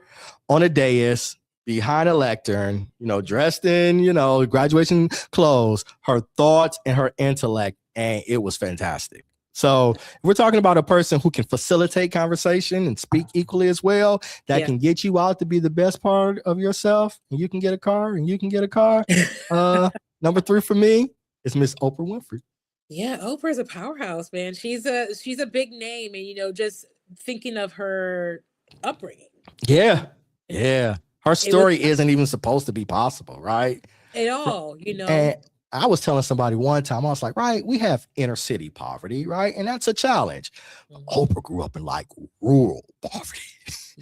on a dais, behind a lectern, dressed in, graduation clothes, her thoughts and her intellect, and it was fantastic. So if we're talking about a person who can facilitate conversation and speak equally as well, that can get you out to be the best part of yourself, and you can get a car, number 3 for me is Miss Oprah Winfrey. Yeah, Oprah's a powerhouse, man. She's a big name, and just thinking of her upbringing. Yeah. Her story isn't even supposed to be possible, right? At all, And I was telling somebody one time, I was like, right, we have inner city poverty, right? And that's a challenge. Oprah grew up in like rural poverty.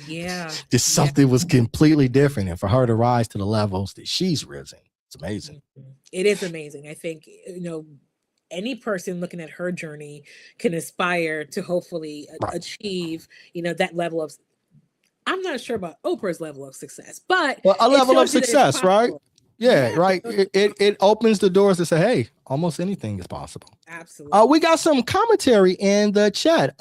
Yeah. Just something was completely different. And for her to rise to the levels that she's risen, it's amazing. It is amazing. I think, any person looking at her journey can aspire to hopefully achieve, that level of, I'm not sure about Oprah's level of success, but a level of success, right? Yeah, right. It opens the doors to say, hey, almost anything is possible. Absolutely. We got some commentary in the chat.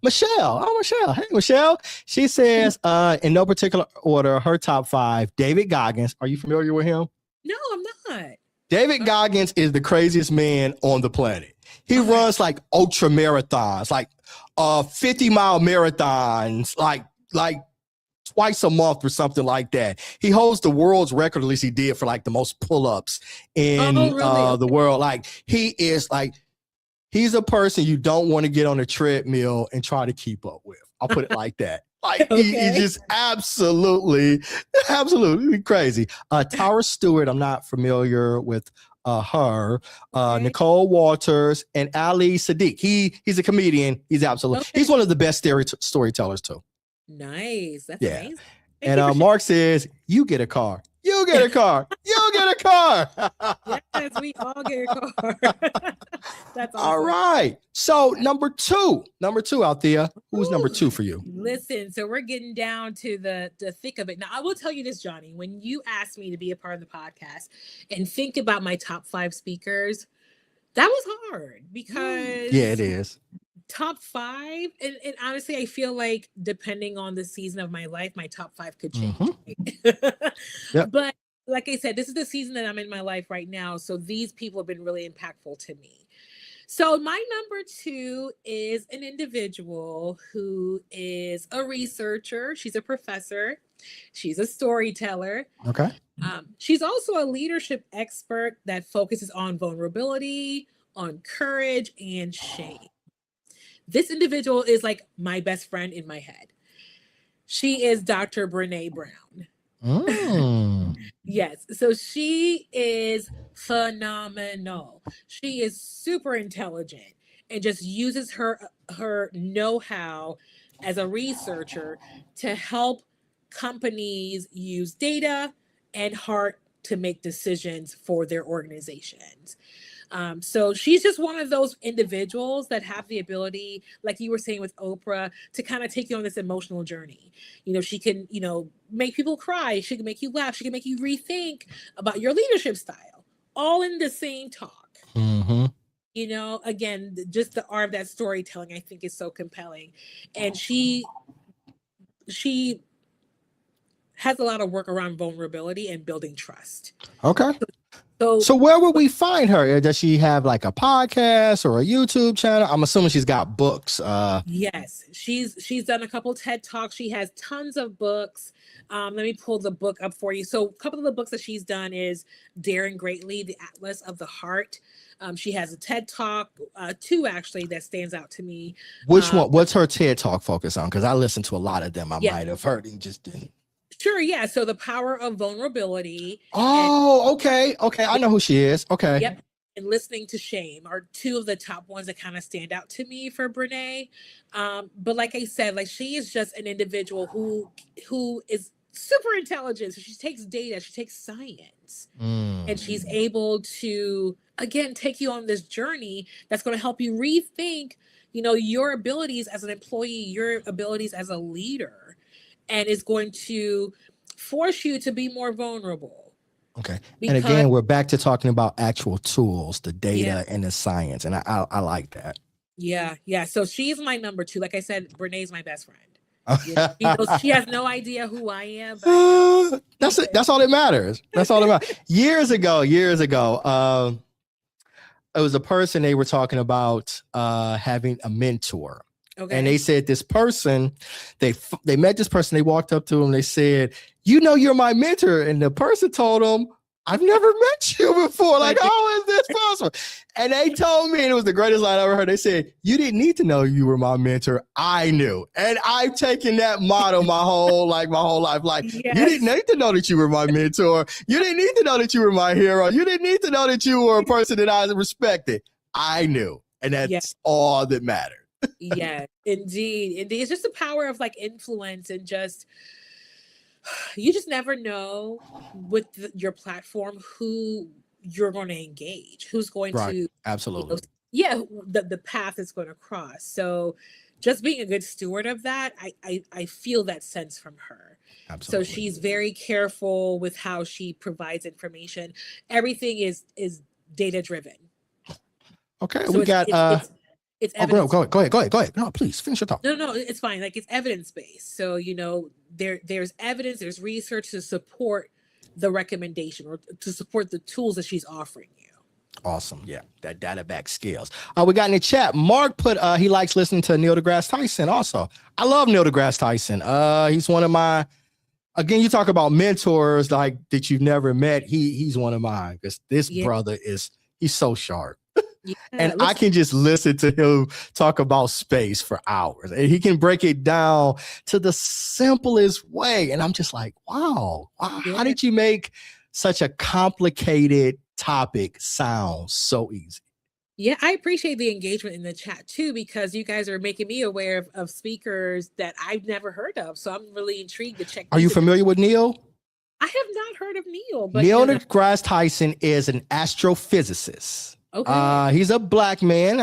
Michelle. Oh, Michelle. Hey, Michelle. She says, in no particular order, her top 5, David Goggins. Are you familiar with him? No, I'm not. David Goggins is the craziest man on the planet. He runs like ultra marathons, like 50-mile marathons, like twice a month or something like that. He holds the world's record, at least he did, for like the most pull-ups in the world. Like he's a person you don't want to get on a treadmill and try to keep up with. I'll put it like that. Like he's just absolutely crazy. Tara Stewart, I'm not familiar with her. Nicole Walters and Ali Sadiq. He's a comedian. He's he's one of the best storytellers too. Nice. That's amazing. And Mark says, you get a car. You get a car. You get a car. Yes, we all get a car. That's awesome. All right. So number two, Althea. Who's number 2 for you? Listen, so we're getting down to the thick of it. Now, I will tell you this, Johnny, when you asked me to be a part of the podcast and think about my top 5 speakers, that was hard because it is. Top 5, and honestly, I feel like depending on the season of my life, my top 5 could change. Yep. But like I said, this is the season that I'm in my life right now, so these people have been really impactful to me. So my number 2 is an individual who is a researcher. She's a professor. She's a storyteller. Okay. She's also a leadership expert that focuses on vulnerability, on courage, and shame. This individual is like my best friend in my head. She is Dr. Brené Brown. Yes. So she is phenomenal. She is super intelligent and just uses her know-how as a researcher to help companies use data and heart to make decisions for their organizations. So she's just one of those individuals that have the ability, like you were saying with Oprah, to kind of take you on this emotional journey. She can, make people cry. She can make you laugh. She can make you rethink about your leadership style, all in the same talk. Again, just the art of that storytelling, I think, is so compelling. And she has a lot of work around vulnerability and building trust. Okay. So where would we find her? Does she have like a podcast or a YouTube channel? I'm assuming she's got books. Yes, she's done a couple TED Talks. She has tons of books. Let me pull the book up for you. So a couple of the books that she's done is Daring Greatly, The Atlas of the Heart. She has a TED Talk, two actually, that stands out to me. Which one? What's her TED Talk focus on? Because I listened to a lot of them. I might have heard and just didn't. Sure, yeah. So the power of vulnerability. Oh, okay. I know who she is. Okay. Yep. And listening to shame are two of the top ones that kind of stand out to me for Brene. But like I said, like she is just an individual who is super intelligent. So she takes data, she takes science, and she's able to again take you on this journey that's going to help you rethink, your abilities as an employee, your abilities as a leader, and is going to force you to be more vulnerable. Okay. And again, we're back to talking about actual tools, the data and the science. And I like that. Yeah. So she's my number 2. Like I said, Brené's my best friend. She has no idea who I am. But that's all that matters. That's all that matters. Years ago, it was a person they were talking about having a mentor. Okay. And they said this person, they met this person, they walked up to him, they said, you're my mentor. And the person told them, I've never met you before. Like, how is this possible? And they told me, and it was the greatest line I ever heard. They said, you didn't need to know you were my mentor. I knew. And I've taken that motto my whole life. Like, you didn't need to know that you were my mentor. You didn't need to know that you were my hero. You didn't need to know that you were a person that I respected. I knew. And that's all that mattered. Yeah, indeed. It's just the power of like influence and just, you just never know with your platform who you're going to engage, who's going to absolutely the path is going to cross. So just being a good steward of that, I feel that sense from her. Absolutely. So she's very careful with how she provides information. Everything is data driven. Okay, so we got it's evidence. Go ahead. No, please finish your thought. No, it's fine. Like it's evidence based. So, there's evidence, there's research to support the recommendation or to support the tools that she's offering you. Awesome. Yeah. That data back skills. We got in the chat. Mark put, he likes listening to Neil deGrasse Tyson also. I love Neil deGrasse Tyson. He's one of my, again, you talk about mentors like that you've never met. He's one of mine because this brother he's so sharp. And I can just listen to him talk about space for hours. And he can break it down to the simplest way. And I'm just like, wow, how did you make such a complicated topic sound so easy? Yeah, I appreciate the engagement in the chat too, because you guys are making me aware of speakers that I've never heard of. So I'm really intrigued to check. Are you familiar with Neil? I have not heard of Neil. But Neil deGrasse Tyson is an astrophysicist. Okay. He's a black man.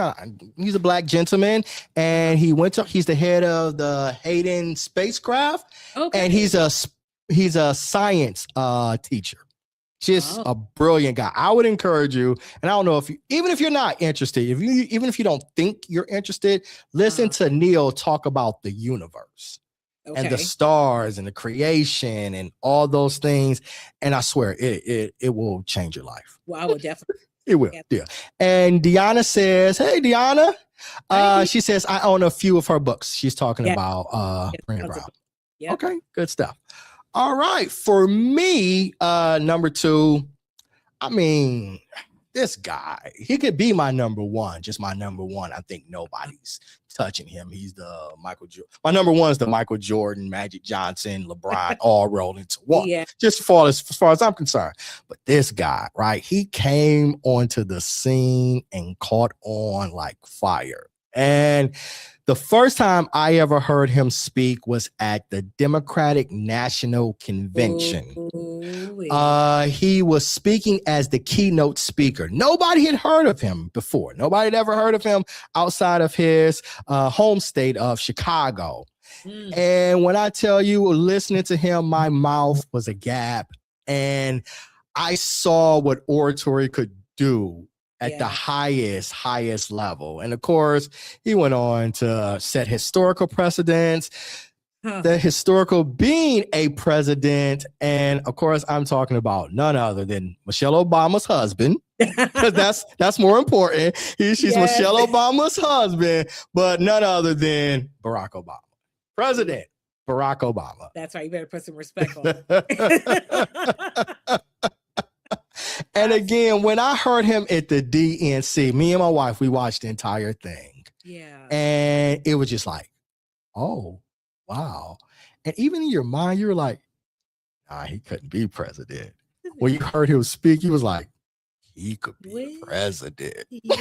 He's a black gentleman, and he's the head of the Hayden spacecraft. Okay. And he's a science teacher. Just a brilliant guy. I would encourage you, and I don't know even if you're not interested, even if you don't think you're interested, listen to Neil talk about the universe. Okay. And the stars and the creation and all those things. And I swear it will change your life. Well, I would definitely. It will. Yeah. And Deanna says, hey, Deanna. She says, I own a few of her books. She's talking about Brené Brown. Yeah. Okay. Good stuff. All right. For me, number 2, I mean, this guy, he could be my number 1, just my number 1. I think nobody's touching him. He's the Michael Jordan. My number 1 is the Michael Jordan, Magic Johnson, LeBron, all rolled into one. Yeah. Just as far as I'm concerned. But this guy, right? He came onto the scene and caught on like fire. And the first time I ever heard him speak was at the Democratic National Convention. He was speaking as the keynote speaker. Nobody had heard of him before. Nobody had ever heard of him outside of his home state of Chicago. And when I tell you, listening to him, my mouth was agape. And I saw what oratory could do at the highest level. And of course, he went on to set historical precedents, the historical being a president. And of course, I'm talking about none other than Michelle Obama's husband. Because that's more important. She's Michelle Obama's husband, but none other than Barack Obama. President Barack Obama. That's right. You better put some respect on it. And again, when I heard him at the DNC, me and my wife, we watched the entire thing. Yeah. And it was just like, oh, wow. And even in your mind, you were like, he couldn't be president. When you heard him speak, he was like, he could be president. Yeah.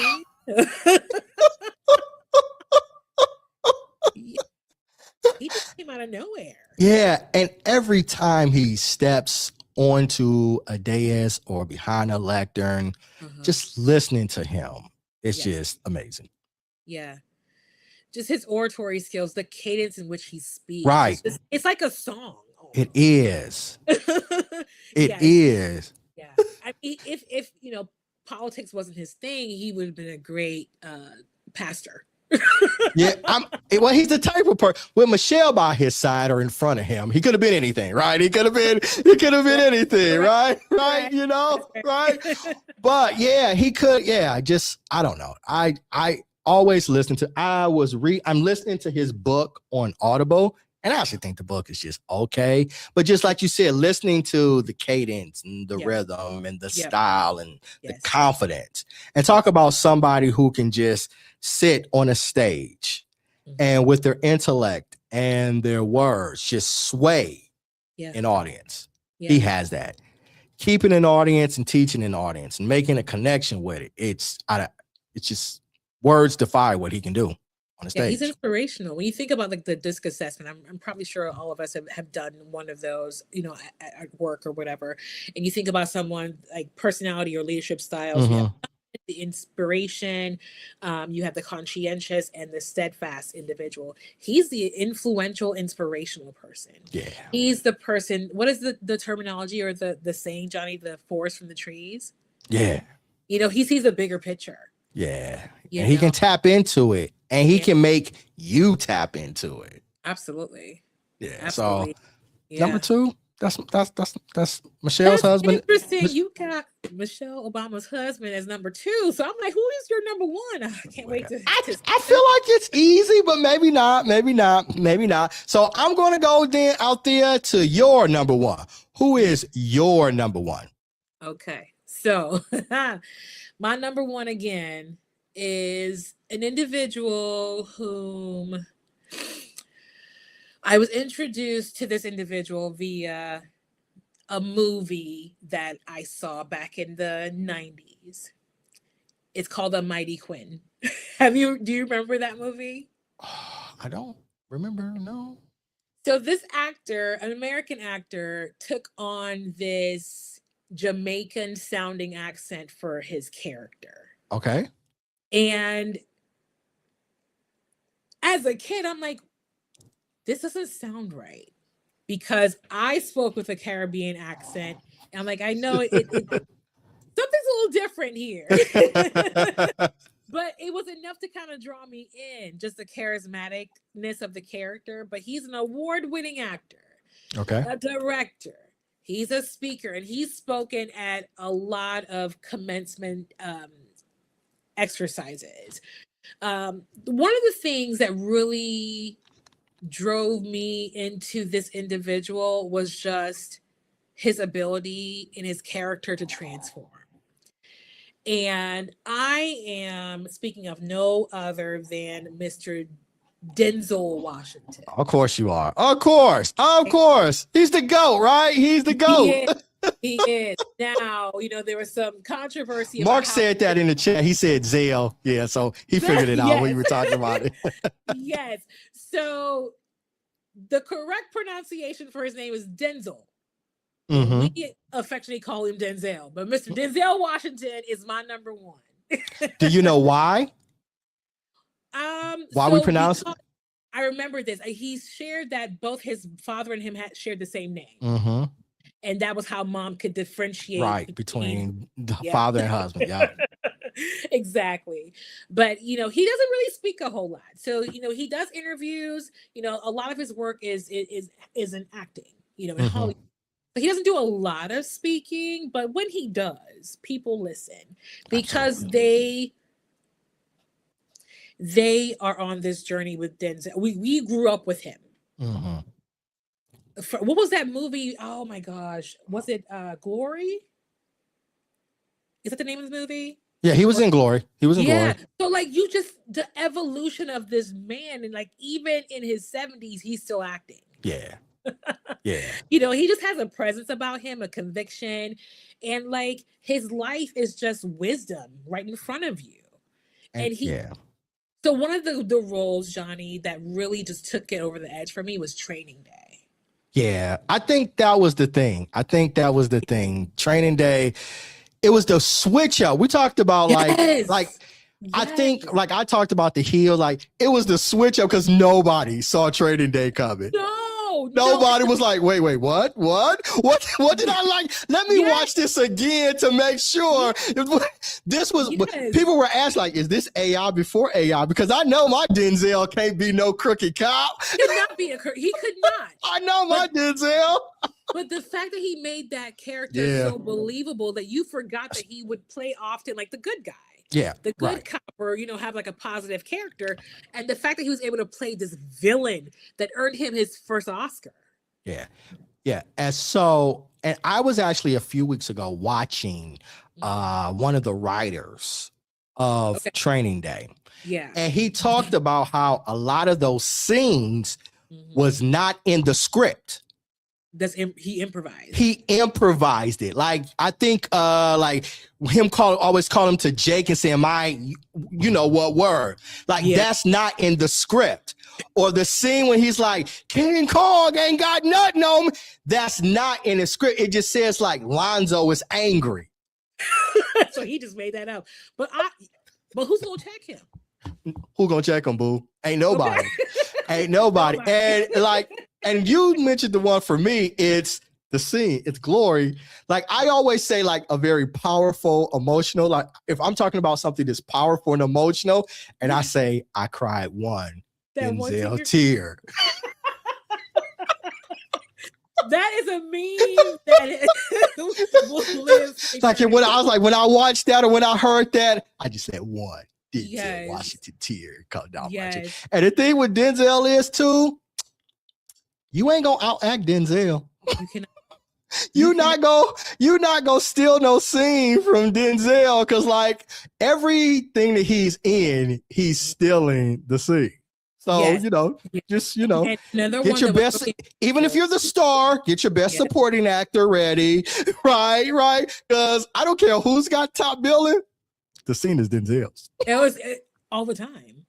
He just came out of nowhere. Yeah. And every time he steps onto a dais or behind a lectern, just listening to him, it's just amazing. Yeah. Just his oratory skills, the cadence in which he speaks. Right. It's like a song. Almost. It is. It is. Yeah. I mean, if politics wasn't his thing, he would have been a great pastor. Yeah, well, he's the type of person with Michelle by his side or in front of him. He could have been anything, right? He could have been anything, right? Right? Right? But yeah, he could. Yeah, I don't know. I always listen to. I'm listening to his book on Audible, and I actually think the book is just okay. But just like you said, listening to the cadence and the rhythm and the style and the confidence, and talk about somebody who can just sit on a stage and with their intellect and their words just sway an audience. He has that. Keeping an audience and teaching an audience and making a connection with it. It's just words defy what he can do on the stage. He's inspirational. When you think about like the DISC assessment, I'm probably sure all of us have done one of those, at work or whatever. And you think about someone like personality or leadership styles. You have the inspiration, you have the conscientious and the steadfast individual. He's the influential, inspirational person. Yeah. He's the person. What is the terminology or the saying, Johnny? The forest from the trees. Yeah. He sees a bigger picture. Yeah. And he can tap into it, and he can make you tap into it. Absolutely. Yeah. Absolutely. So number 2. That's Michelle's husband. Interesting. You got Michelle Obama's husband as number 2. So I'm like, who is your number 1? I can't wait to. I feel like it's easy, but maybe not. So I'm going to go then, Althea, to your number 1. Who is your number 1? Okay. So my number 1 again is an individual whom I was introduced to this individual via a movie that I saw back in the 90s. It's called A Mighty Quinn. Do you remember that movie? I don't remember, no. So this actor, an American actor, took on this Jamaican sounding accent for his character. Okay. And as a kid, I'm like, this doesn't sound right, because I spoke with a Caribbean accent. And I'm like, I know it something's a little different here. But it was enough to kind of draw me in, just the charismaticness of the character. But he's an award-winning actor, a director. He's a speaker, and he's spoken at a lot of commencement exercises. One of the things that really drove me into this individual was just his ability and his character to transform. And I am speaking of no other than Mr. Denzel Washington. Of course you are. Of course. He's the GOAT, right? He's the GOAT. He is. Now, there was some controversy. Mark said that in the chat. He said Zale. Yeah, so he figured it out when you were talking about it. Yes. So the correct pronunciation for his name is Denzel. We affectionately call him Denzel, but Mr. Denzel Washington is my number 1. Do you know why? Why we pronounce it? I remember this. He shared that both his father and him had shared the same name. And that was how mom could differentiate between the father and husband. Yeah. Exactly. Johnny. But he doesn't really speak a whole lot. So he does interviews. A lot of his work is in acting. In Hollywood. But he doesn't do a lot of speaking. But when he does, people listen because they are on this journey with Denzel. We grew up with him. What was that movie? Oh my gosh. Was it Glory? Is that the name of the movie? Yeah, he was in Glory. He was in Glory. So the evolution of this man, and even in his 70s, he's still acting. Yeah. Yeah. He just has a presence about him, a conviction, and his life is just wisdom right in front of you. So one of the roles, Johnny, that really just took it over the edge for me was Training Day. Yeah, I think that was the thing. Training Day, it was the switch up. We talked about Yes. I think I talked about the heel, it was the switch up because nobody saw Training Day coming. Nobody was like, wait, what did I like? Let me watch this again to make sure. This was people were asking, is this AI before AI? Because I know my Denzel can't be no crooked cop. He could not be he could not. I know my Denzel. But the fact that he made that character so believable that you forgot that he would play often like the good guy. Yeah. The good cop, or have a positive character. And the fact that he was able to play this villain that earned him his first Oscar. Yeah. Yeah. And I was actually a few weeks ago watching one of the writers of Training Day. Yeah. And he talked about how a lot of those scenes was not in the script. He improvised. He improvised it. I think always call him to Jake and saying, what word? That's not in the script. Or the scene when he's like, King Kong ain't got nothing on me. That's not in the script. It just says Lonzo is angry. So he just made that up. But who's gonna check him? Who gonna check him, boo? Ain't nobody. Okay. Ain't nobody. And you mentioned the one for me, it's the scene, it's Glory. I always say a very powerful, emotional, if I'm talking about something that's powerful and emotional, and I say, I cried one Denzel tear. That is a meme that will live. When I watched that or when I heard that, I just said one Denzel Washington tear come down my cheek. And the thing with Denzel is too, you ain't gonna outact Denzel. You cannot. You're not gonna steal no scene from Denzel because everything that he's in, he's stealing the scene. So get your best. Even if you're the star, get your best supporting actor ready, right? Because I don't care who's got top billing. The scene is Denzel's. It was all the time.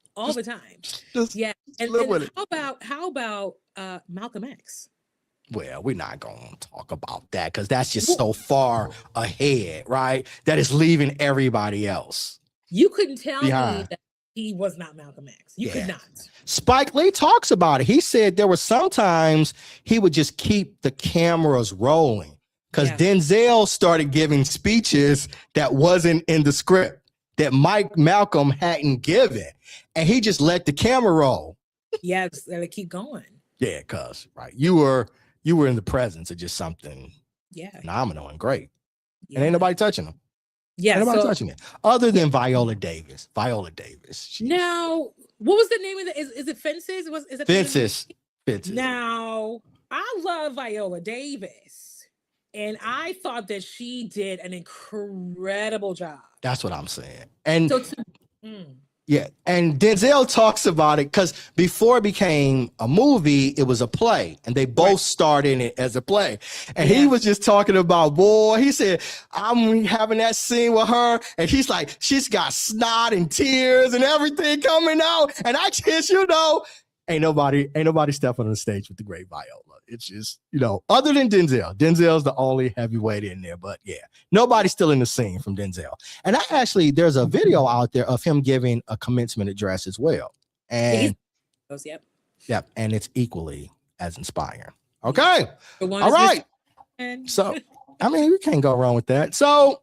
And how about Malcolm X? Well, we're not going to talk about that because that's just so far ahead, right? That is leaving everybody else. You couldn't tell me that he was not Malcolm X. You could not. Spike Lee talks about it. He said there were sometimes he would just keep the cameras rolling because Denzel started giving speeches that wasn't in the script that Malcolm hadn't given. And he just let the camera roll. Yes, let it keep going. Yeah, because you were in the presence of just something phenomenal and great. And ain't nobody touching them. Yeah, ain't nobody touching it. Other than Viola Davis. Now, what was the name of is it Fences? Is it Fences? Now, I love Viola Davis. And I thought that she did an incredible job. That's what I'm saying. And and Denzel talks about it because before it became a movie, it was a play, and they both starred in it as a play. And he was just talking about, he said, I'm having that scene with her, and he's like, she's got snot and tears and everything coming out, and I just, ain't nobody stepping on the stage with the great Viola. It's just, other than Denzel. Denzel's the only heavyweight in there, but nobody's still in the scene from Denzel. And there's a video out there of him giving a commencement address as well. And and it's equally as inspiring. Okay. All right. So, we can't go wrong with that. So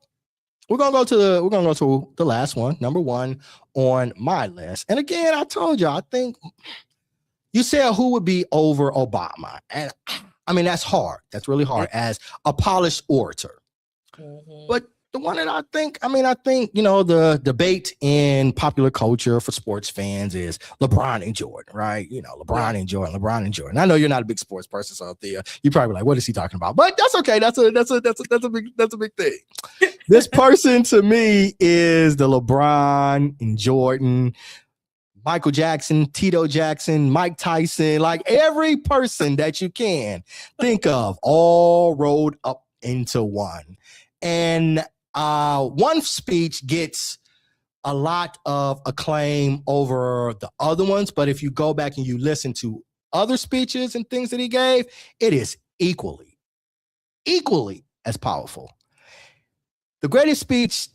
we're gonna go to the last one, number one on my list. And again, I told you, I think you said who would be over Obama, and I mean that's hard. That's really hard as a polished orator. But the one that I think, the debate in popular culture for sports fans is LeBron and Jordan, right? LeBron and Jordan. I know you're not a big sports person, so Althea, you're probably like, what is he talking about? But that's okay. That's a big thing. This person to me is the LeBron and Jordan, Michael Jackson, Tito Jackson, Mike Tyson, like every person that you can think of, all rolled up into one. And one speech gets a lot of acclaim over the other ones, but if you go back and you listen to other speeches and things that he gave, it is equally as powerful. The greatest speech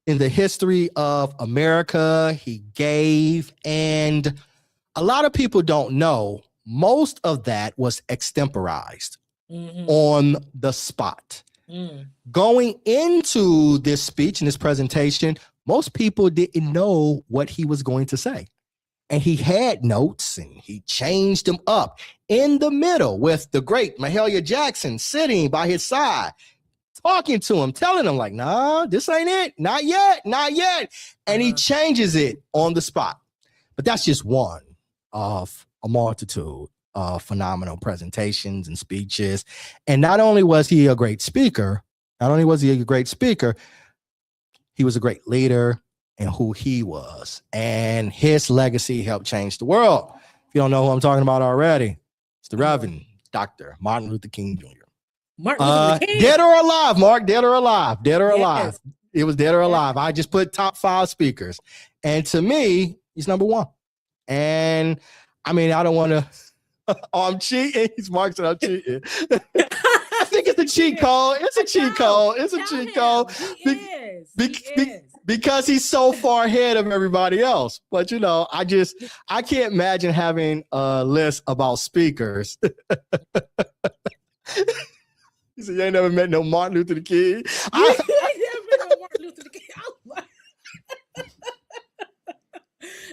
in the history of America he gave, and a lot of people don't know, most of that was extemporized on the spot. Going into this speech and this presentation, most people didn't know what he was going to say. And he had notes and he changed them up in the middle with the great Mahalia Jackson sitting by his side, talking to him, telling him like, nah, this ain't it. Not yet. And he changes it on the spot. But that's just one of a multitude of phenomenal presentations and speeches. And not only was he a great speaker, he was a great leader in who he was. And his legacy helped change the world. If you don't know who I'm talking about already, it's the Reverend Dr. Martin Luther King Jr. Dead or alive, Mark, dead or alive. It was dead or alive. I just put top 5 speakers. And to me, he's number one. And I mean, I don't want to, I'm cheating. He's Mark said I'm cheating. I think it's a cheat code. It's a cheat code. Because he's so far ahead of everybody else. But I can't imagine having a list about speakers. He said, you ain't never met no Martin Luther King. I ain't never met no Martin Luther King.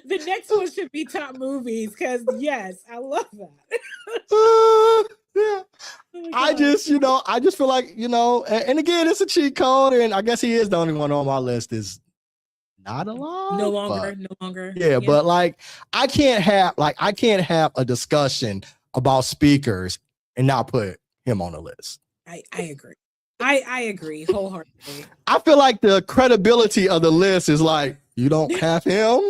The next one should be top movies because yes, I love that. Yeah. I just feel like, and again, it's a cheat code, and I guess he is the only one on my list is not alive. No longer. Yeah, but like I can't have a discussion about speakers and not put him on the list. I agree. I agree wholeheartedly. I feel like the credibility of the list is like, you don't have him?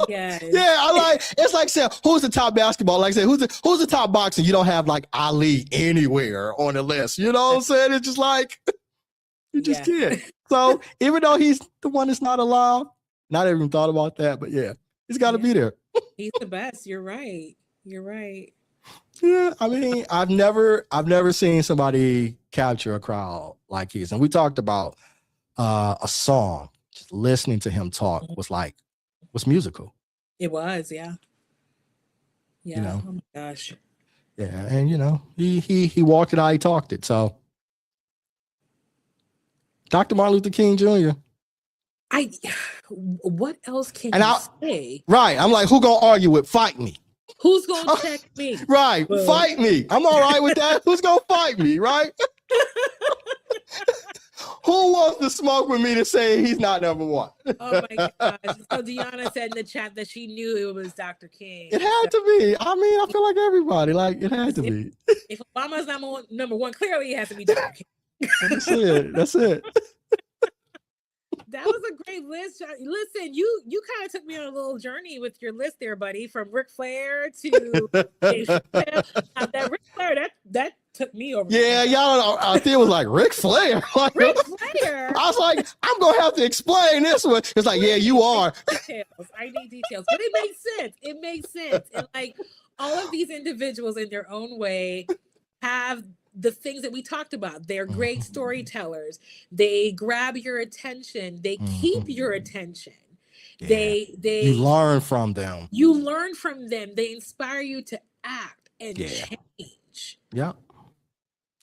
Yes. Yeah, it's like saying, who's the top basketball? Like I said, who's the top boxer? You don't have like Ali anywhere on the list. You know what I'm saying? It's just like, you just can't. So even though he's the one that's not alive, not even thought about that, but yeah, he's got to be there. He's the best. You're right. Yeah, I mean, I've never seen somebody capture a crowd like his. And we talked about a song. Just listening to him talk was musical. It was, yeah. Yeah. Oh my gosh. Yeah, and he walked it how he talked it. So, Dr. Martin Luther King Jr. What else can you say? Right, I'm like, who gonna argue with? Fight me. Who's gonna check me? Right, fight me. I'm all right with that. Who's gonna fight me? Right. Who wants to smoke with me to say he's not number one? Oh my gosh. So Deanna said in the chat that she knew it was Dr. King. It had to be. I mean, I feel like everybody, it had to be. If Obama's number one, clearly it has to be Dr. King. That's it. That was a great list. Listen, you kind of took me on a little journey with your list there, buddy. From Ric Flair to that Ric Flair, that took me over. Yeah, y'all know. I think it was like Ric Flair. Ric Flair. I was like, I'm gonna have to explain this one. It's like, yeah, you are. I need details, but it makes sense. And like all of these individuals in their own way have the things that we talked about. They're great storytellers. They grab your attention. They keep your attention. Yeah. You learn from them. They inspire you to act and change. Yeah.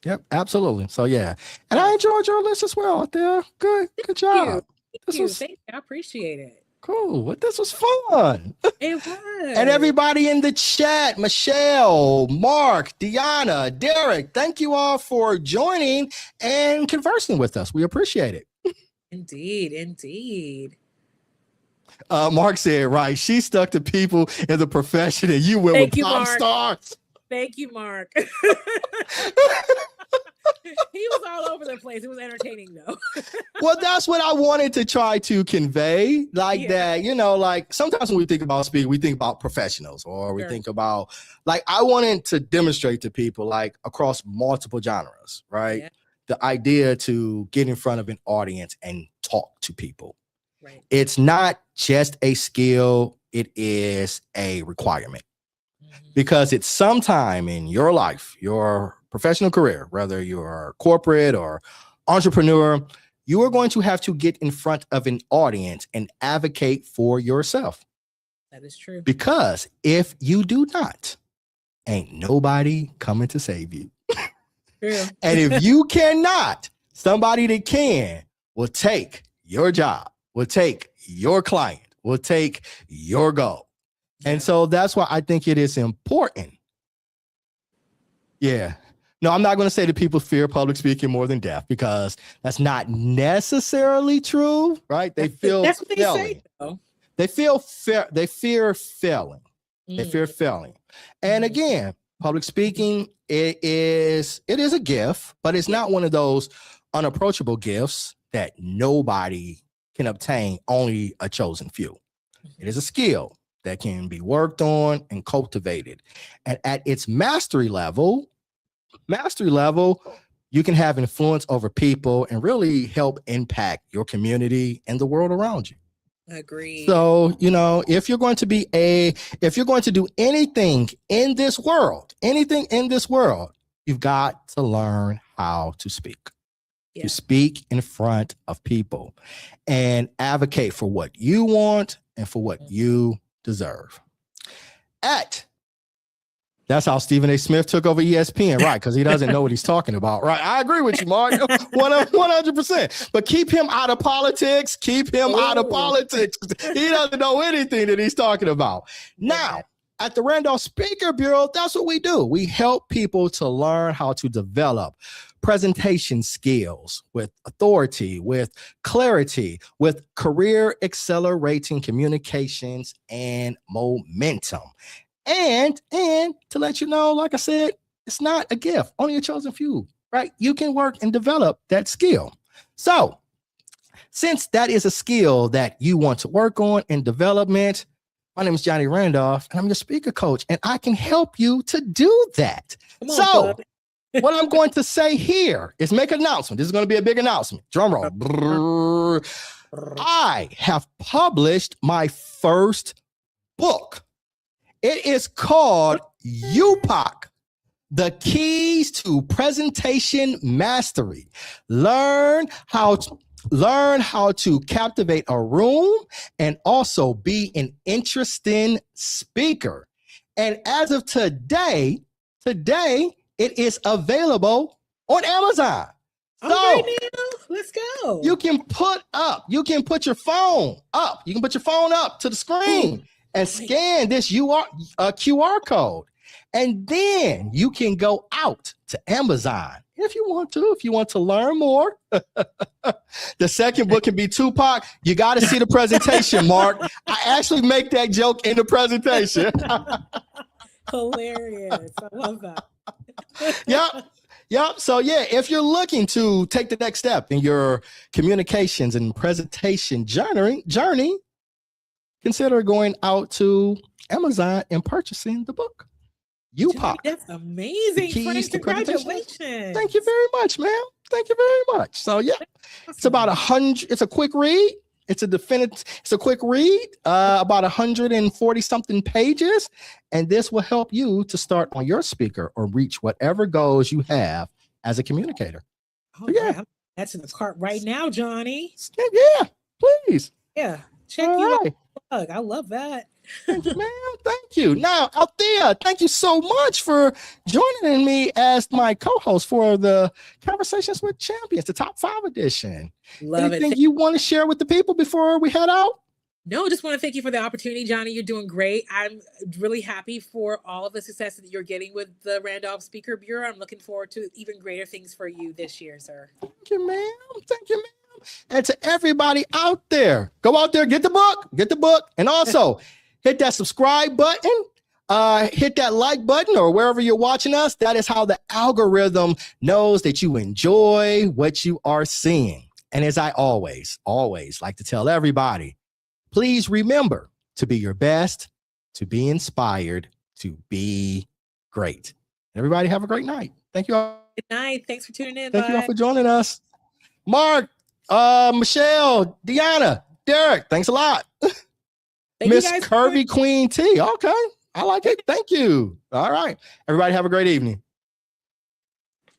Yep, absolutely. So yeah, and I enjoyed your list as well. There, good job. Thank you. Thank you. I appreciate it. Cool. This was fun. It was. And everybody in the chat, Michelle, Mark, Deanna, Derek, thank you all for joining and conversing with us. We appreciate it. Indeed. Mark said, right, she stuck to people in the profession and you went with pop stars. Thank you, Mark. He was all over the place. It was entertaining, though. Well, that's what I wanted to try to convey. That, like sometimes when we think about speaking, we think about professionals or we think about, like, I wanted to demonstrate to people, like, across multiple genres, right? Yeah. The idea to get in front of an audience and talk to people. Right. It's not just a skill. It is a requirement. Because it's sometime in your life, your professional career, whether you're corporate or entrepreneur, you are going to have to get in front of an audience and advocate for yourself. That is true. Because if you do not, ain't nobody coming to save you. True. And if you cannot, somebody that can will take your job, will take your client, will take your goal. And so that's why I think it is important. Yeah. No, I'm not going to say that people fear public speaking more than death, because that's not necessarily true, right? They feel that's what they say, though. They fear failing. They fear failing. And again, public speaking, it is a gift, but it's not one of those unapproachable gifts that nobody can obtain, only a chosen few. It is a skill that can be worked on and cultivated. And at its mastery level, you can have influence over people and really help impact your community and the world around you. Agreed. So, if you're going to do anything in this world, you've got to learn how to speak. Yeah. You speak in front of people and advocate for what you want and for what you deserve. That's how Stephen A. Smith took over ESPN, right? Because he doesn't know what he's talking about, right? I agree with you, Mark, 100%. But keep him out of politics. He doesn't know anything that he's talking about. Now, at the Randolph Speaker Bureau, that's what we do. We help people to learn how to develop presentation skills with authority, with clarity, with career accelerating communications and momentum. And to let you know, like I said, it's not a gift, only a chosen few, right? You can work and develop that skill. So since that is a skill that you want to work on in development, my name is Johnny Randolph, and I'm your speaker coach, and I can help you to do that. So what I'm going to say here is make an announcement. This is going to be a big announcement. Drum roll. I have published my first book. It is called UPOC, The Keys to Presentation Mastery. Learn how to captivate a room and also be an interesting speaker. And as of today, it is available on Amazon. So right now, let's go. You can put your phone up. You can put your phone up to the screen and scan this QR code. And then you can go out to Amazon if you want to learn more. The second book can be Tupac. You got to see the presentation, Mark. I actually make that joke in the presentation. Hilarious. I love that. Yep. So yeah, if you're looking to take the next step in your communications and presentation journey, consider going out to Amazon and purchasing the book. UPOC. That's amazing, Frank. Congratulations. Thank you very much, ma'am. Thank you very much. So yeah, it's about 100. It's a quick read. It's a quick read, about 140 something pages. And this will help you to start on your speaker or reach whatever goals you have as a communicator. Oh, so, yeah. That's in the cart right now, Johnny. Yeah, please. Yeah. Check you out. I love that. Thank you, ma'am. Thank you. Now, Althea, thank you so much for joining me as my co-host for the Conversations with Champions, the Top 5 edition. Love Anything you want to share with the people before we head out? No, just want to thank you for the opportunity, Johnny. You're doing great. I'm really happy for all of the success that you're getting with the Randolph Speaker Bureau. I'm looking forward to even greater things for you this year, sir. Thank you, ma'am. Thank you, ma'am. And to everybody out there, go out there, get the book, and also hit that subscribe button, hit that like button, or wherever you're watching us. That is how the algorithm knows that you enjoy what you are seeing. And as I always like to tell everybody, please remember to be your best, to be inspired, to be great. Everybody have a great night. Thank you all. Good night. Thanks for tuning in. Thank you all for joining us. Mark, Michelle, Deanna, Derek, thanks a lot. Miss Curvy Queen T. Okay, I like it. Thank you. All right. Everybody have a great evening.